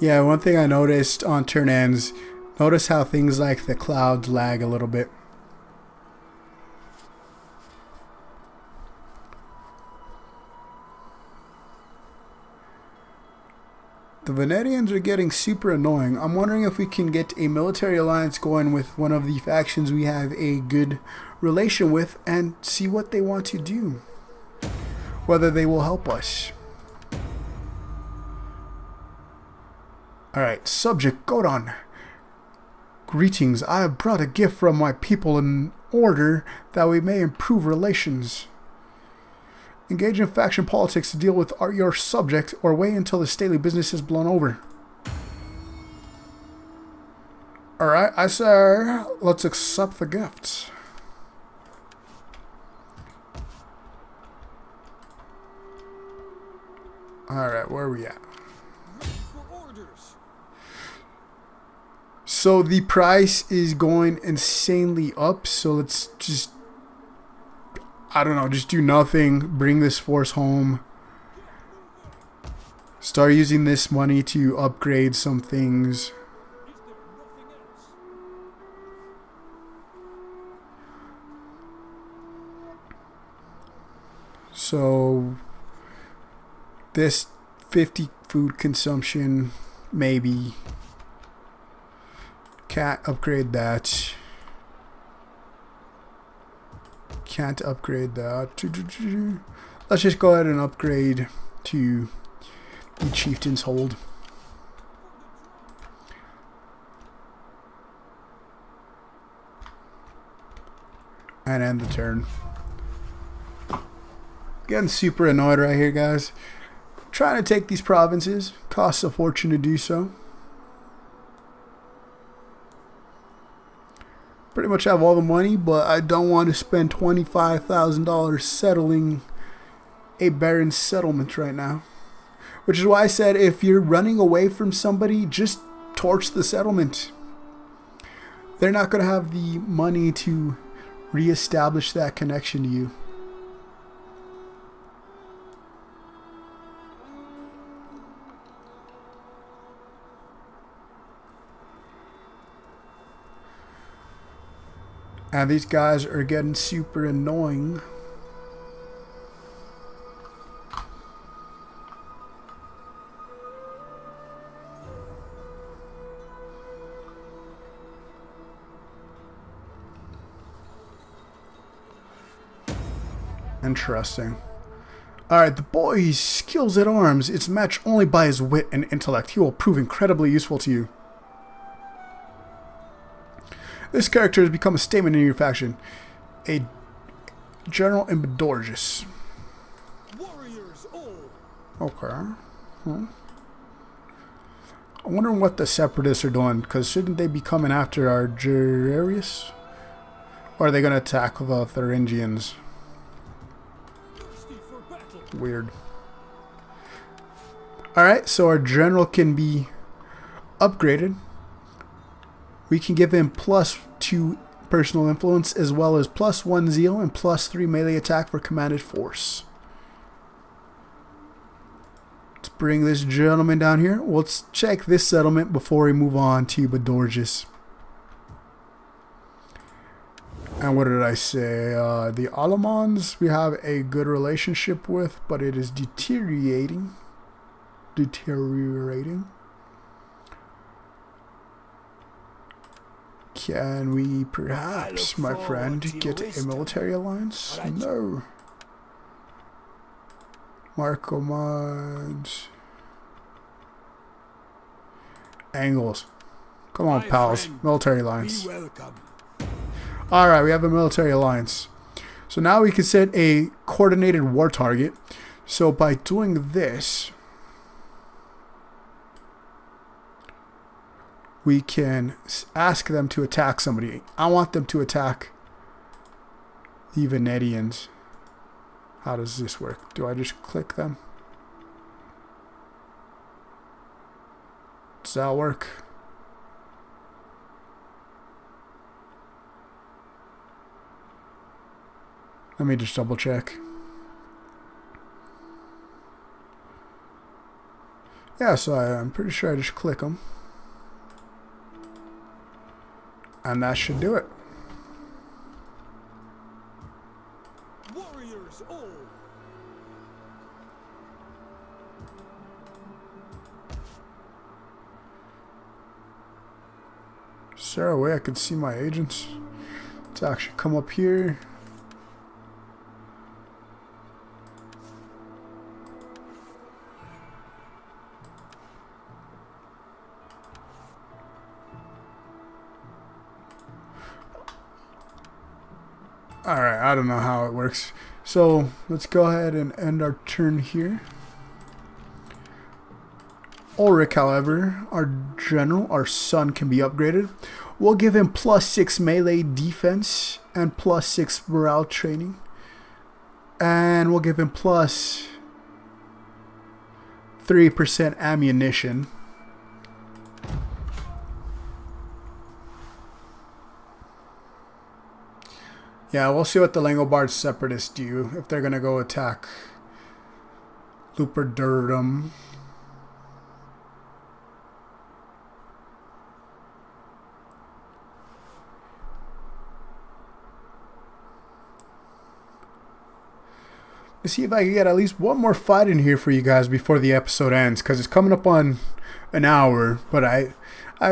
Speaker 1: Yeah, one thing I noticed on turn ends, notice how things like the clouds lag a little bit. the Venetians are getting super annoying. I'm wondering if we can get a military alliance going with one of the factions we have a good relation with and see what they want to do. Whether they will help us. Alright, subject Godon. Greetings, I have brought a gift from my people in order that we may improve relations. Engage in faction politics to deal with your subject or wait until the stately business is blown over. Alright, I say let's accept the gift. Alright, where are we at? So the price is going insanely up, so let's just, I don't know, just do nothing, bring this force home, start using this money to upgrade some things. So this 50 food consumption, maybe. Can't upgrade that. Can't upgrade that. Let's just go ahead and upgrade to the Chieftain's Hold. And end the turn. Getting super annoyed right here, guys. Trying to take these provinces. Costs a fortune to do so. Pretty much have all the money, but I don't want to spend $25,000 settling a barren settlement right now. Which is why I said if you're running away from somebody, just torch the settlement. They're not going to have the money to reestablish that connection to you. And these guys are getting super annoying. Interesting. Alright, the boy's skills at arms. It's matched only by his wit and intellect. He will prove incredibly useful to you. This character has become a statement in your faction. A general in Bedorges. Okay. I'm wondering what the separatists are doing, because shouldn't they be coming after our Gerarius? Or are they going to attack the Thuringians? Weird. Alright, so our general can be upgraded. We can give him +2 personal influence as well as +1 zeal and +3 melee attack for commanded force. Let's bring this gentleman down here. Let's check this settlement before we move on to Bedorges. And what did I say? The Alamans we have a good relationship with, but it is deteriorating. Can we perhaps, my friend, get a military alliance? No. Marco Mods. Angles. Come on, pals. Military alliance. Alright, we have a military alliance. So now we can set a coordinated war target. So by doing this, we can ask them to attack somebody. I want them to attack the Venetians. How does this work? Do I just click them? Does that work? Let me just double check. Yeah, so I'm pretty sure I just click them. And that should do it.
Speaker 3: Warriors all.
Speaker 1: Is there a way I could see my agents? Let's actually come up here. Alright, I don't know how it works. So let's go ahead and end our turn here. Ulrich, however, our general, our son, can be upgraded. We'll give him +6 melee defense and +6 morale training. And we'll give him +3% ammunition. Yeah, we'll see what the Langobards Separatists do, if they're going to go attack Luperdurdum. Let's see if I can get at least one more fight in here for you guys before the episode ends, because it's coming up on an hour, but I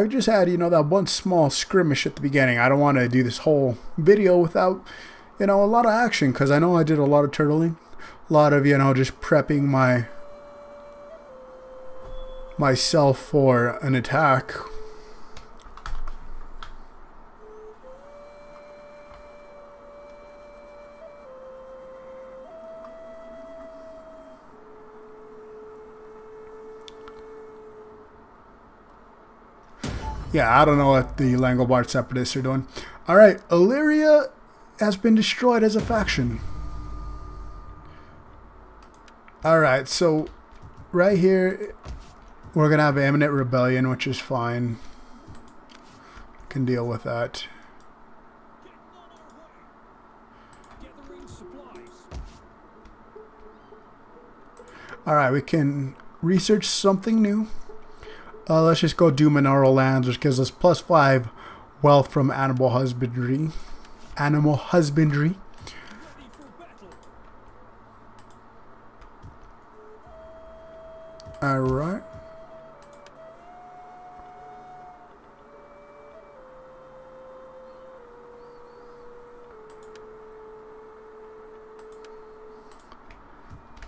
Speaker 1: just had, you know, that one small skirmish at the beginning. I don't want to do this whole video without, you know, a lot of action, because I know I did a lot of turtling, a lot of, you know, just prepping myself for an attack. Yeah, I don't know what the Langobard Separatists are doing. Alright, Illyria has been destroyed as a faction. Alright, so right here we're going to have imminent rebellion, which is fine. Can deal with that. Alright, we can research something new. Let's just go do mineral lands, which gives us +5 wealth from animal husbandry. Alright.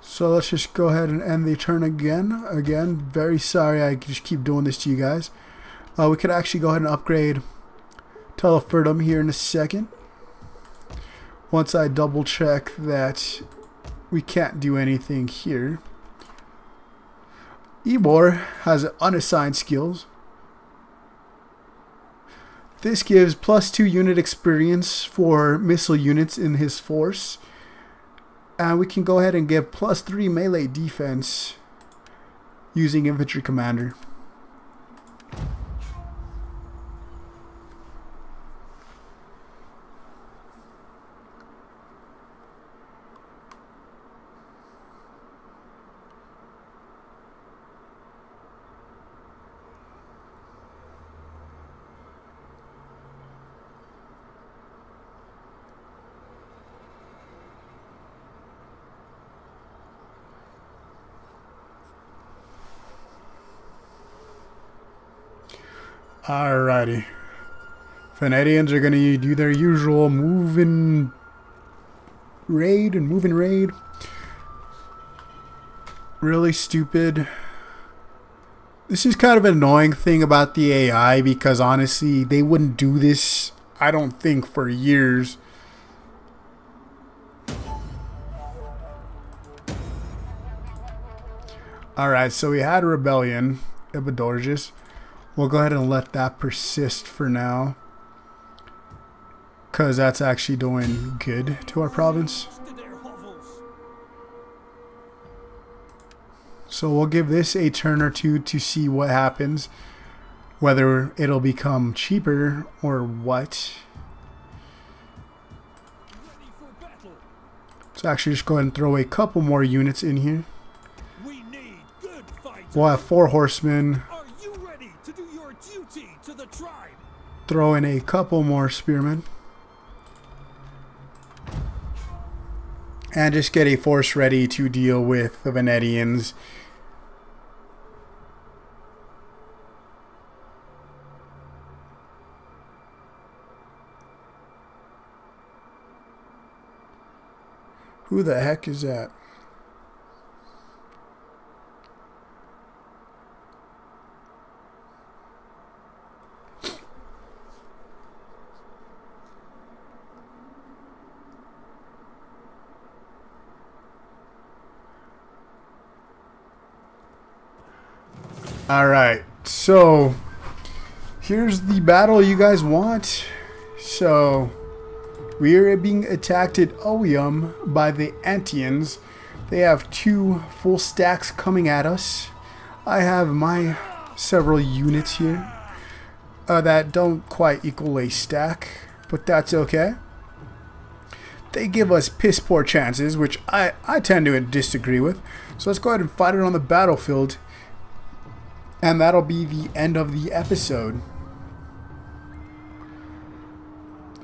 Speaker 1: So let's just go ahead and end the turn again. Again, very sorry I just keep doing this to you guys. We could actually go ahead and upgrade Teleferdum here in a second. Once I double check that we can't do anything here. Ebor has unassigned skills. This gives +2 unit experience for missile units in his force. And we can go ahead and give +3 melee defense using infantry commander. Alrighty. Vanadians are going to do their usual move and raid. Really stupid. This is kind of an annoying thing about the AI, because honestly, they wouldn't do this, I don't think, for years. Alright, so we had a rebellion, Ibidorges. We'll go ahead and let that persist for now, because that's actually doing good to our province. So we'll give this a turn or two to see what happens, whether it'll become cheaper or what. Let's actually just go ahead and throw a couple more units in here. We'll have 4 horsemen. Throw in a couple more spearmen. And just get a force ready to deal with the Venetians. Who the heck is that? Alright, so here's the battle you guys want. So we are being attacked at Oium by the Antians. They have 2 full stacks coming at us. I have my several units here that don't quite equal a stack, but that's okay. They give us piss poor chances, which I tend to disagree with. So let's go ahead and fight it on the battlefield. And that'll be the end of the episode.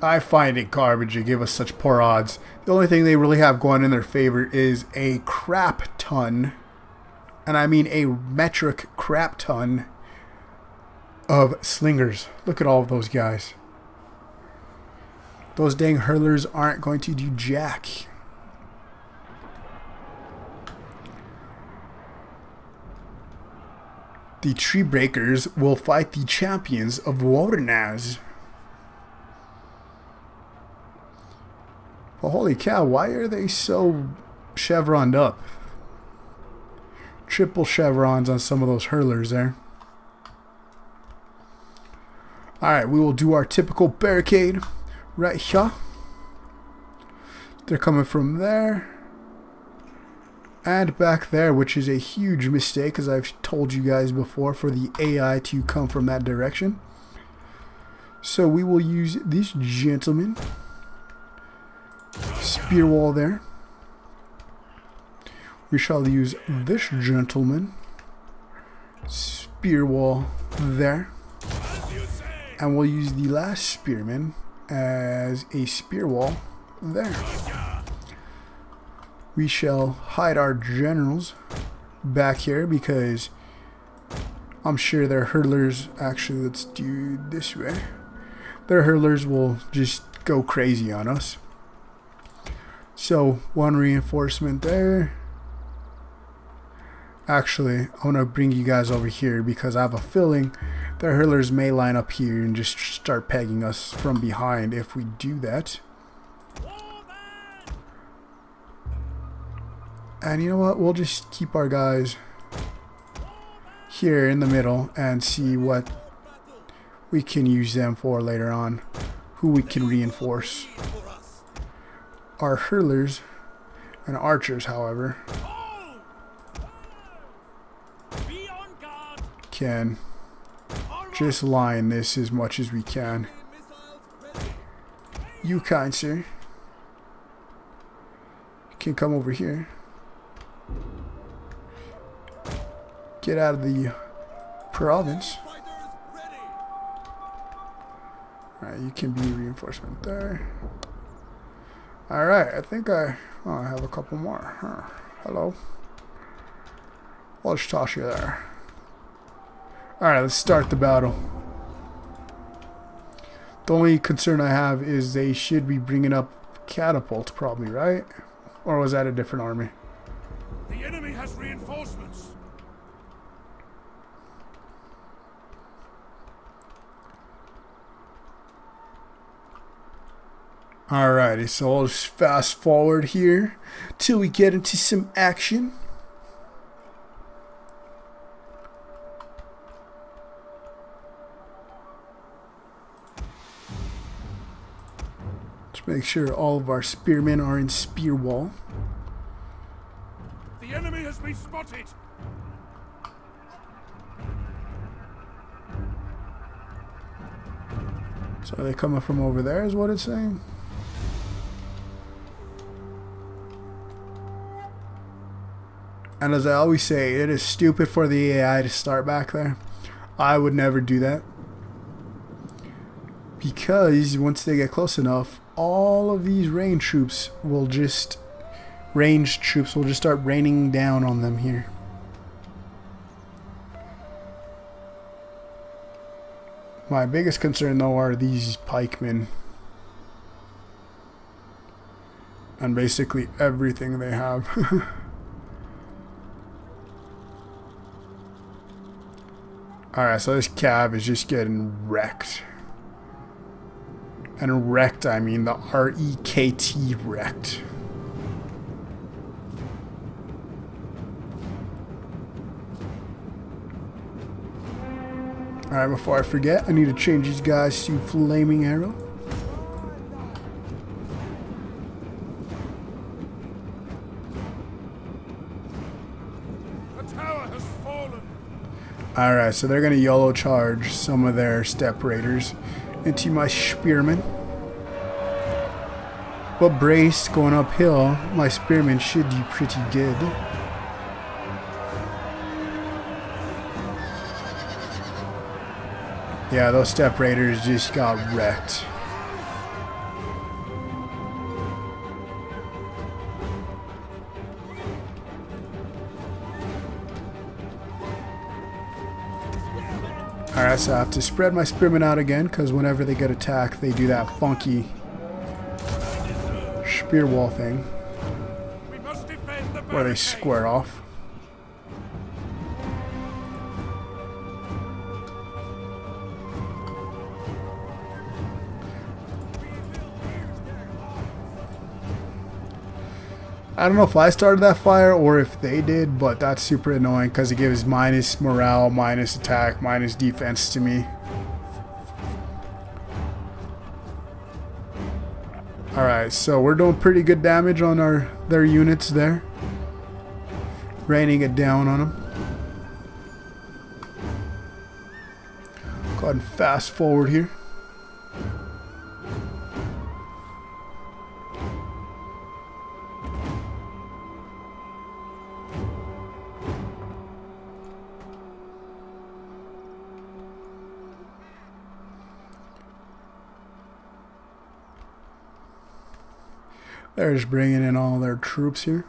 Speaker 1: I find it garbage they give us such poor odds. The only thing they really have going in their favor is a crap ton, and I mean a metric crap ton of slingers. Look at all of those guys. Those dang hurlers aren't going to do jack. The tree breakers will fight the champions of Wodernaz. Well, holy cow, why are they so chevroned up? Triple chevrons on some of those hurlers there. Alright, we will do our typical barricade right here. They're coming from there and back there, which is a huge mistake, as I've told you guys before, for the AI to come from that direction. So we will use this gentleman. Spear wall there. We shall use this gentleman. Spear wall there. And we'll use the last spearman as a spear wall there. We shall hide our generals back here because I'm sure their hurlers, actually let's do this way, their hurlers will just go crazy on us. So 1 reinforcement there. Actually, I want to bring you guys over here because I have a feeling their hurlers may line up here and just start pegging us from behind if we do that. And you know what? We'll just keep our guys here in the middle and see what we can use them for later on. Who we can reinforce. Our hurlers and archers, however, can just line this as much as we can. You kind sir can come over here. Get out of the province. Alright, you can be reinforcement there. Alright, I think I have a couple more. Hello. I'll just toss you there. Alright, let's start the battle. The only concern I have is they should be bringing up catapults, probably, right? Or was that a different army?
Speaker 2: The enemy has reinforcements.
Speaker 1: Alrighty, so I'll just fast forward here till we get into some action. Let's make sure all of our spearmen are in spear wall.
Speaker 2: The enemy has been spotted.
Speaker 1: So are they coming from over there is what it's saying? And as I always say, it is stupid for the AI to start back there. I would never do that. Because once they get close enough, all of these ranged troops will just start raining down on them here. My biggest concern though are these pikemen. And basically everything they have. Alright, so this cav is just getting wrecked. And wrecked, I mean the R-E-K-T, wrecked. Alright, before I forget, I need to change these guys to Flaming Arrow.
Speaker 2: The tower has fallen.
Speaker 1: Alright, so they're going to YOLO charge some of their step raiders into my spearmen. But braced going uphill, my spearmen should do pretty good. Yeah, those step raiders just got wrecked. Alright, so I have to spread my spearmen out again, because whenever they get attacked, they do that funky spear wall thing where they square off. I don't know if I started that fire or if they did, but that's super annoying because it gives minus morale, minus attack, minus defense to me. Alright, so we're doing pretty good damage on their units there. Raining it down on them. Go ahead and fast forward here. They're just bringing in all their troops here.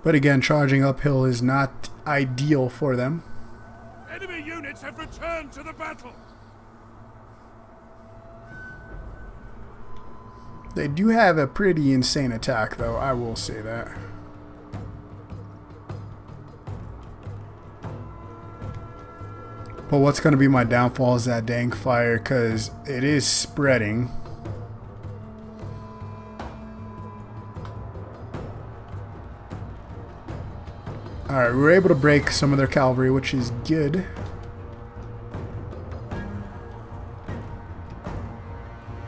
Speaker 1: But again, charging uphill is not ideal for them.
Speaker 2: Enemy units have returned to the battle.
Speaker 1: They do have a pretty insane attack, though, I will say that. But what's going to be my downfall is that dang fire, because it is spreading. Alright, we were able to break some of their cavalry, which is good.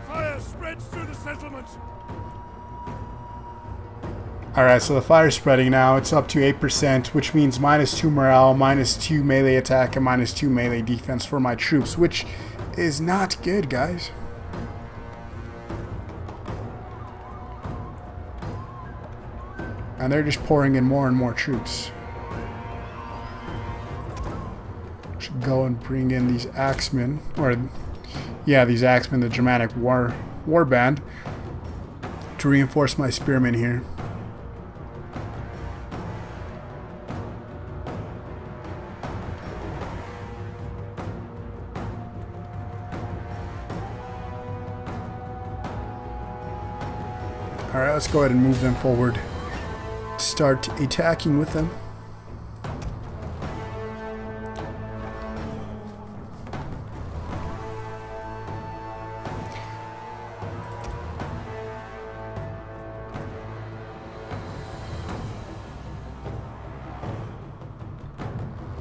Speaker 2: Fire spreads through the settlement.
Speaker 1: Alright, so the fire's spreading now. It's up to 8%, which means -2 morale, -2 melee attack, and -2 melee defense for my troops, which is not good, guys. And they're just pouring in more and more troops. Should go and bring in these axemen, or yeah, these axemen, the Germanic war band, to reinforce my spearmen here. Alright, let's go ahead and move them forward. Start attacking with them.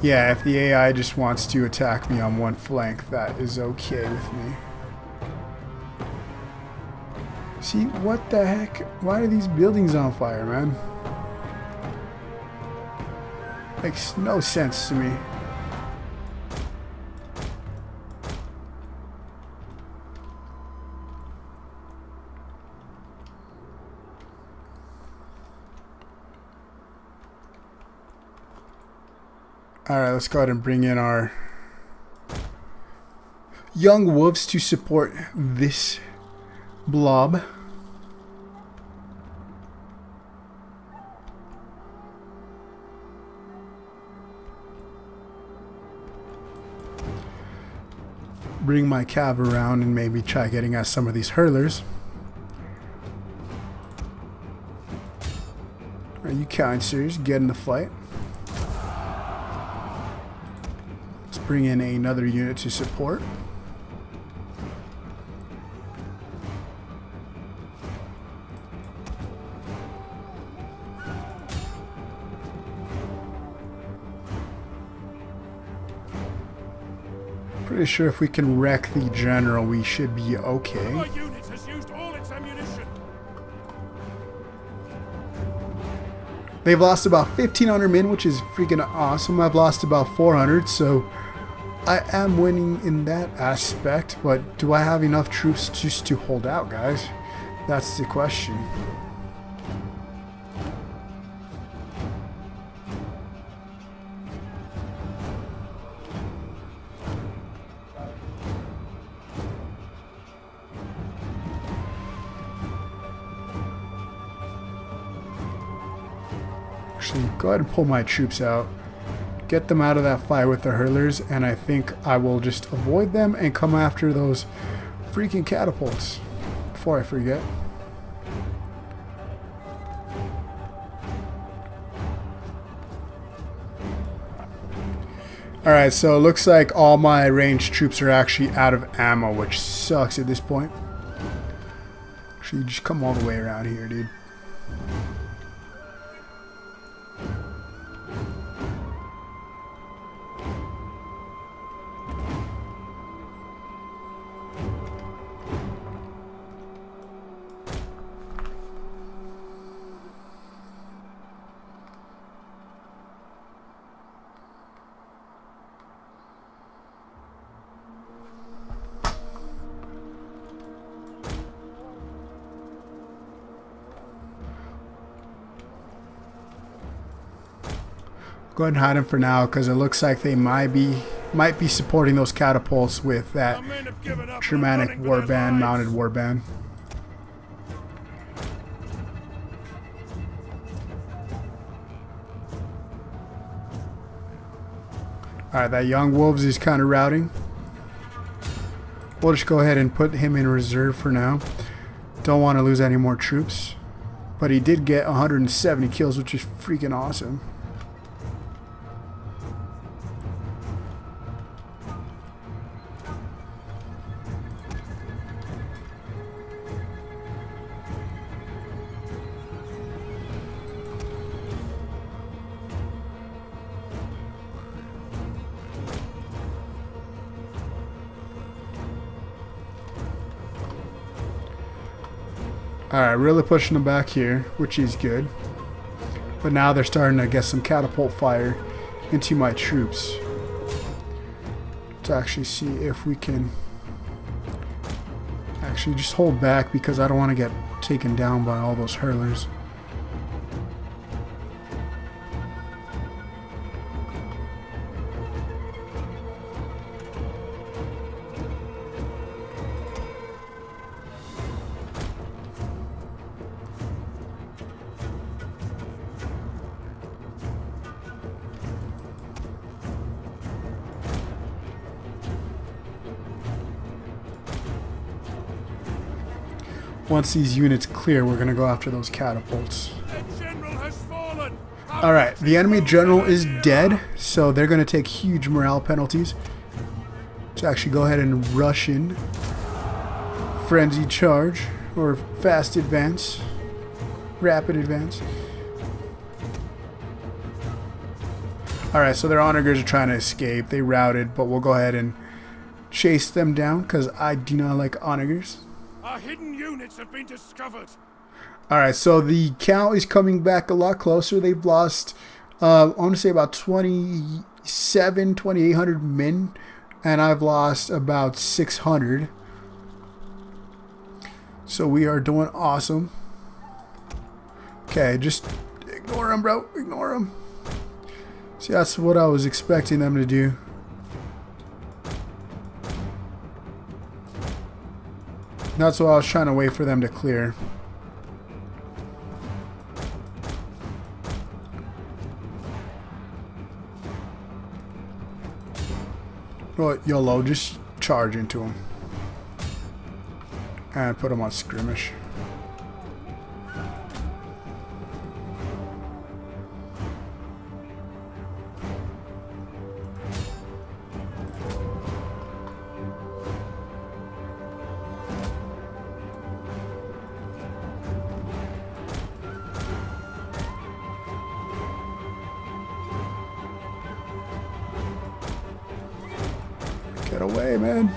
Speaker 1: Yeah, if the AI just wants to attack me on one flank, that is okay with me. See, what the heck? Why are these buildings on fire, man? Makes no sense to me. Alright, let's go ahead and bring in our young wolves to support this blob. Bring my cav around and maybe try getting at some of these hurlers. kind sirs, get in the fight. Let's bring in another unit to support. Pretty sure if we can wreck the general, we should be okay.
Speaker 2: My unit has used all its ammunition.
Speaker 1: They've lost about 1,500 men, which is freaking awesome. I've lost about 400, so I am winning in that aspect. But do I have enough troops just to hold out, guys? That's the question. Actually, go ahead and pull my troops out. Get them out of that fight with the hurlers, and I think I will just avoid them and come after those freaking catapults before I forget. Alright, so it looks like all my ranged troops are actually out of ammo, which sucks at this point. Actually, just come all the way around here, dude. Go ahead and hide them for now, because it looks like they might be supporting those catapults with that Germanic warband, mounted warband. Alright, that young wolves is kind of routing. We'll just go ahead and put him in reserve for now. Don't want to lose any more troops. But he did get 170 kills, which is freaking awesome. Alright, really pushing them back here, which is good. But now they're starting to get some catapult fire into my troops. To actually see if we can actually just hold back, because I don't want to get taken down by all those hurlers. Once these units clear, we're going to go after those catapults. Alright, the enemy general is dead, so they're going to take huge morale penalties. Let's actually go ahead and rush in. Frenzy charge, or fast advance. Rapid advance. Alright, so their onagers are trying to escape. They routed, but we'll go ahead and chase them down, because I do not like onagers.
Speaker 2: Our hidden units have been discovered.
Speaker 1: Alright, so the count is coming back a lot closer. They've lost, I want to say about 2,800 men, and I've lost about 600. So we are doing awesome. Okay, just ignore them, bro. Ignore them. See, that's what I was expecting them to do. That's what I was trying to wait for them to clear. Well, YOLO, just charge into them. And put them on skirmish. Get away, man.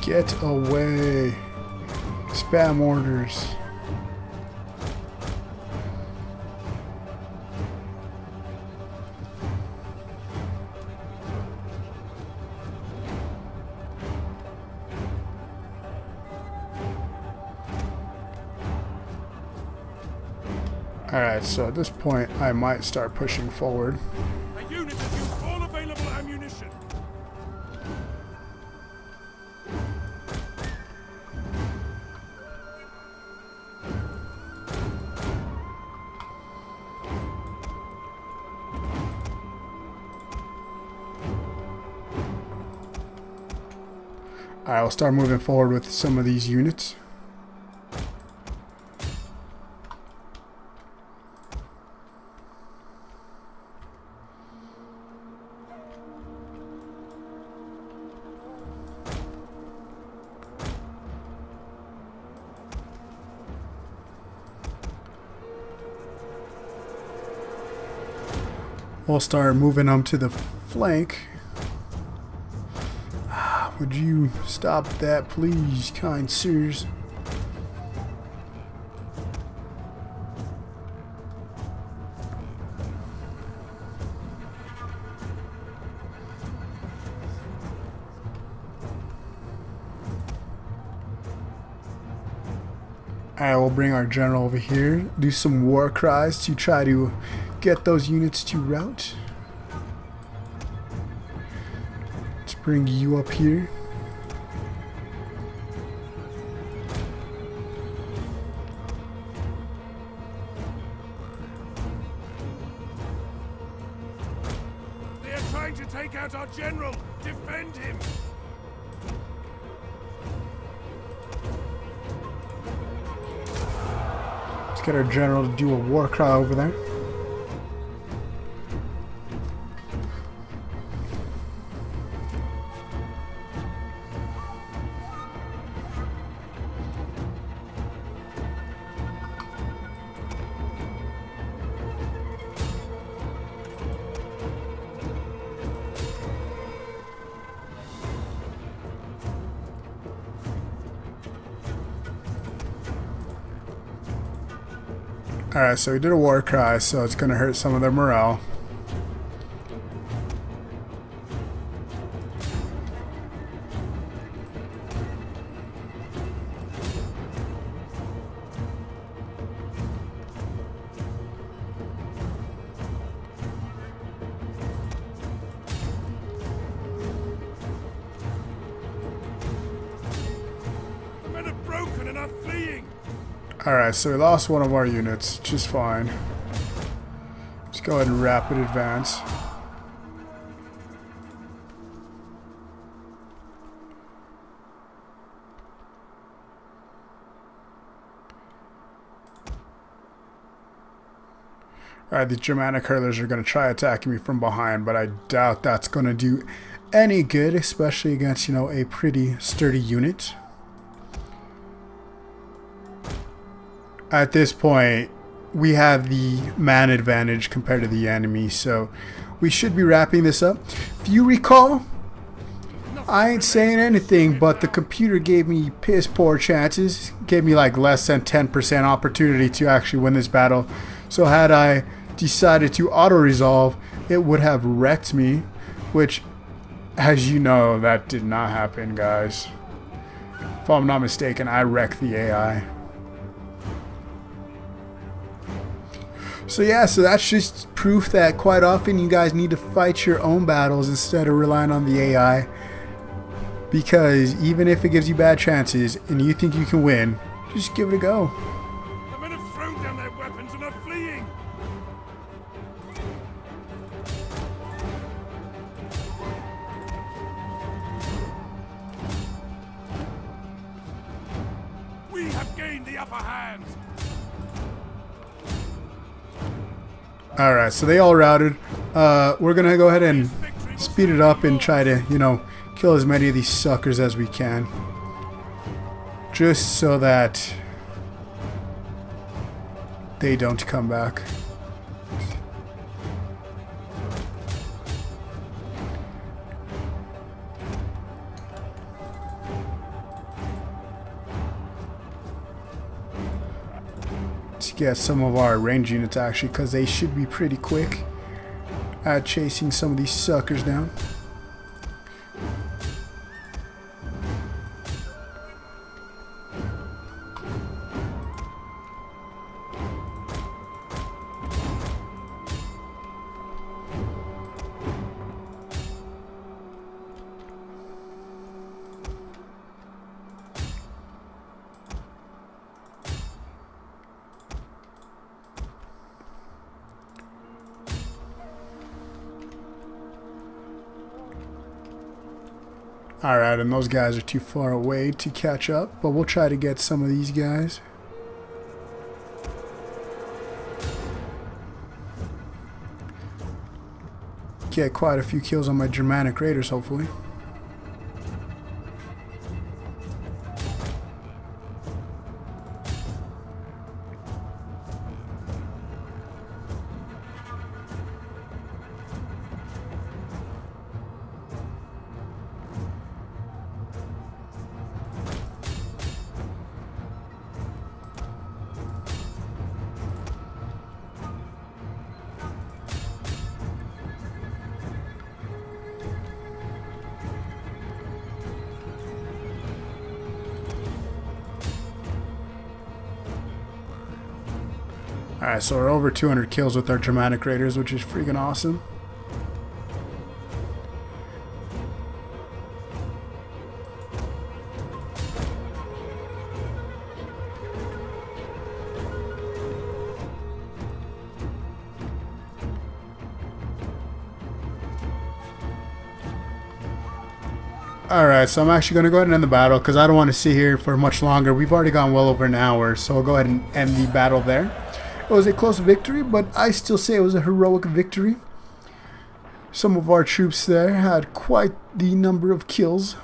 Speaker 1: Get away. Spam orders. Alright, so at this point I might start pushing forward.
Speaker 2: A unit has used all available ammunition.
Speaker 1: Alright, I'll start moving forward with some of these units. We'll start moving them to the flank. Would you stop that, please, kind sirs? Alright, we'll bring our general over here, do some war cries to try to get those units to rout. Let's bring you up here.
Speaker 2: They are trying to take out our general. Defend him.
Speaker 1: Let's get our general to do a war cry over there. Alright, so we did a war cry, so it's going to hurt some of their morale.
Speaker 2: The men are broken and are fleeing.
Speaker 1: Alright, so we lost one of our units, which is fine. Let's go ahead and rapid advance. Alright, the Germanic hurlers are going to try attacking me from behind, but I doubt that's going to do any good, especially against, you know, a pretty sturdy unit. At this point, we have the man advantage compared to the enemy, so we should be wrapping this up. If you recall, I ain't saying anything, but the computer gave me piss poor chances, gave me like less than 10% opportunity to actually win this battle. So had I decided to auto-resolve, it would have wrecked me, which, as you know, that did not happen, guys. If I'm not mistaken, I wrecked the AI. So yeah, so that's just proof that quite often you guys need to fight your own battles instead of relying on the AI. Because even if it gives you bad chances and you think you can win, just give it a go.
Speaker 2: The men have thrown down their weapons and are fleeing. We have gained the upper hand.
Speaker 1: Alright, so they all routed. We're going to go ahead and
Speaker 2: Victory
Speaker 1: speed it up and try to, you know, kill as many of these suckers as we can. Just so that they don't come back. To get some of our range units actually, because they should be pretty quick at chasing some of these suckers down. Alright, and those guys are too far away to catch up, but we'll try to get some of these guys. Get quite a few kills on my Germanic Raiders, hopefully. Alright, so we're over 200 kills with our Germanic Raiders, which is freaking awesome. Alright, so I'm actually going to go ahead and end the battle because I don't want to sit here for much longer. We've already gone well over an hour, so I'll go ahead and end the battle there. It was a close victory, but I still say it was a heroic victory. Some of our troops there had quite the number of kills.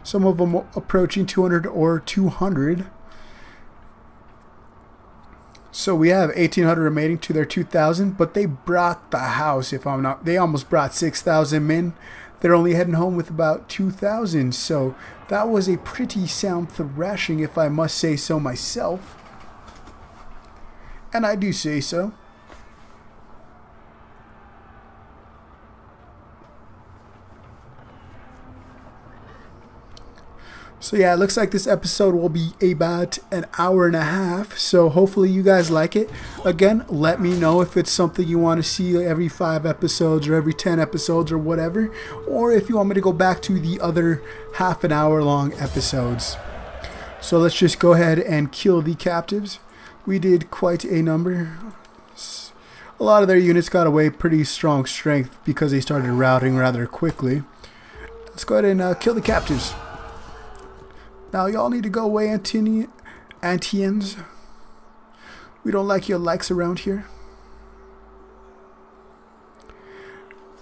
Speaker 1: Some of them approaching 200 or 200. So we have 1,800 remaining to their 2,000, but they brought the house, if I'm not... They almost brought 6,000 men. They're only heading home with about 2,000, so that was a pretty sound thrashing, if I must say so myself. And I do say so. So yeah, it looks like this episode will be about an hour and a half. So hopefully you guys like it. Again, let me know if it's something you want to see every 5 episodes or every 10 episodes or whatever. Or if you want me to go back to the other half an hour long episodes. So let's just go ahead and kill the captives. We did quite a number. A lot of their units got away pretty strong strength because they started routing rather quickly. Let's go ahead and kill the captives. Now y'all need to go away, Antians. We don't like your likes around here.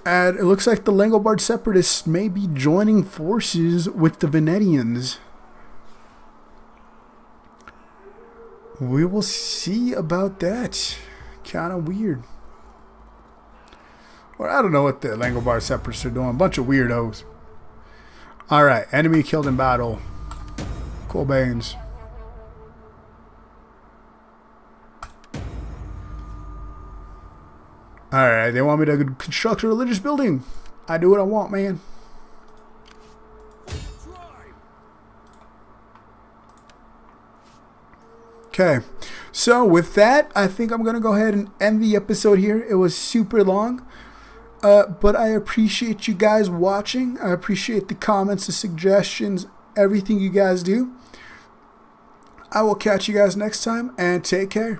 Speaker 1: And it looks like the Langobard separatists may be joining forces with the Venetians. We will see about that. Kind of weird. Or I don't know what the Langobard separatists are doing. A bunch of weirdos. Alright, enemy killed in battle. Cool beans. Alright, they want me to construct a religious building. I do what I want, man. Okay, so with that, I think I'm going to go ahead and end the episode here. It was super long, but I appreciate you guys watching. I appreciate the comments, the suggestions, everything you guys do. I will catch you guys next time, and take care.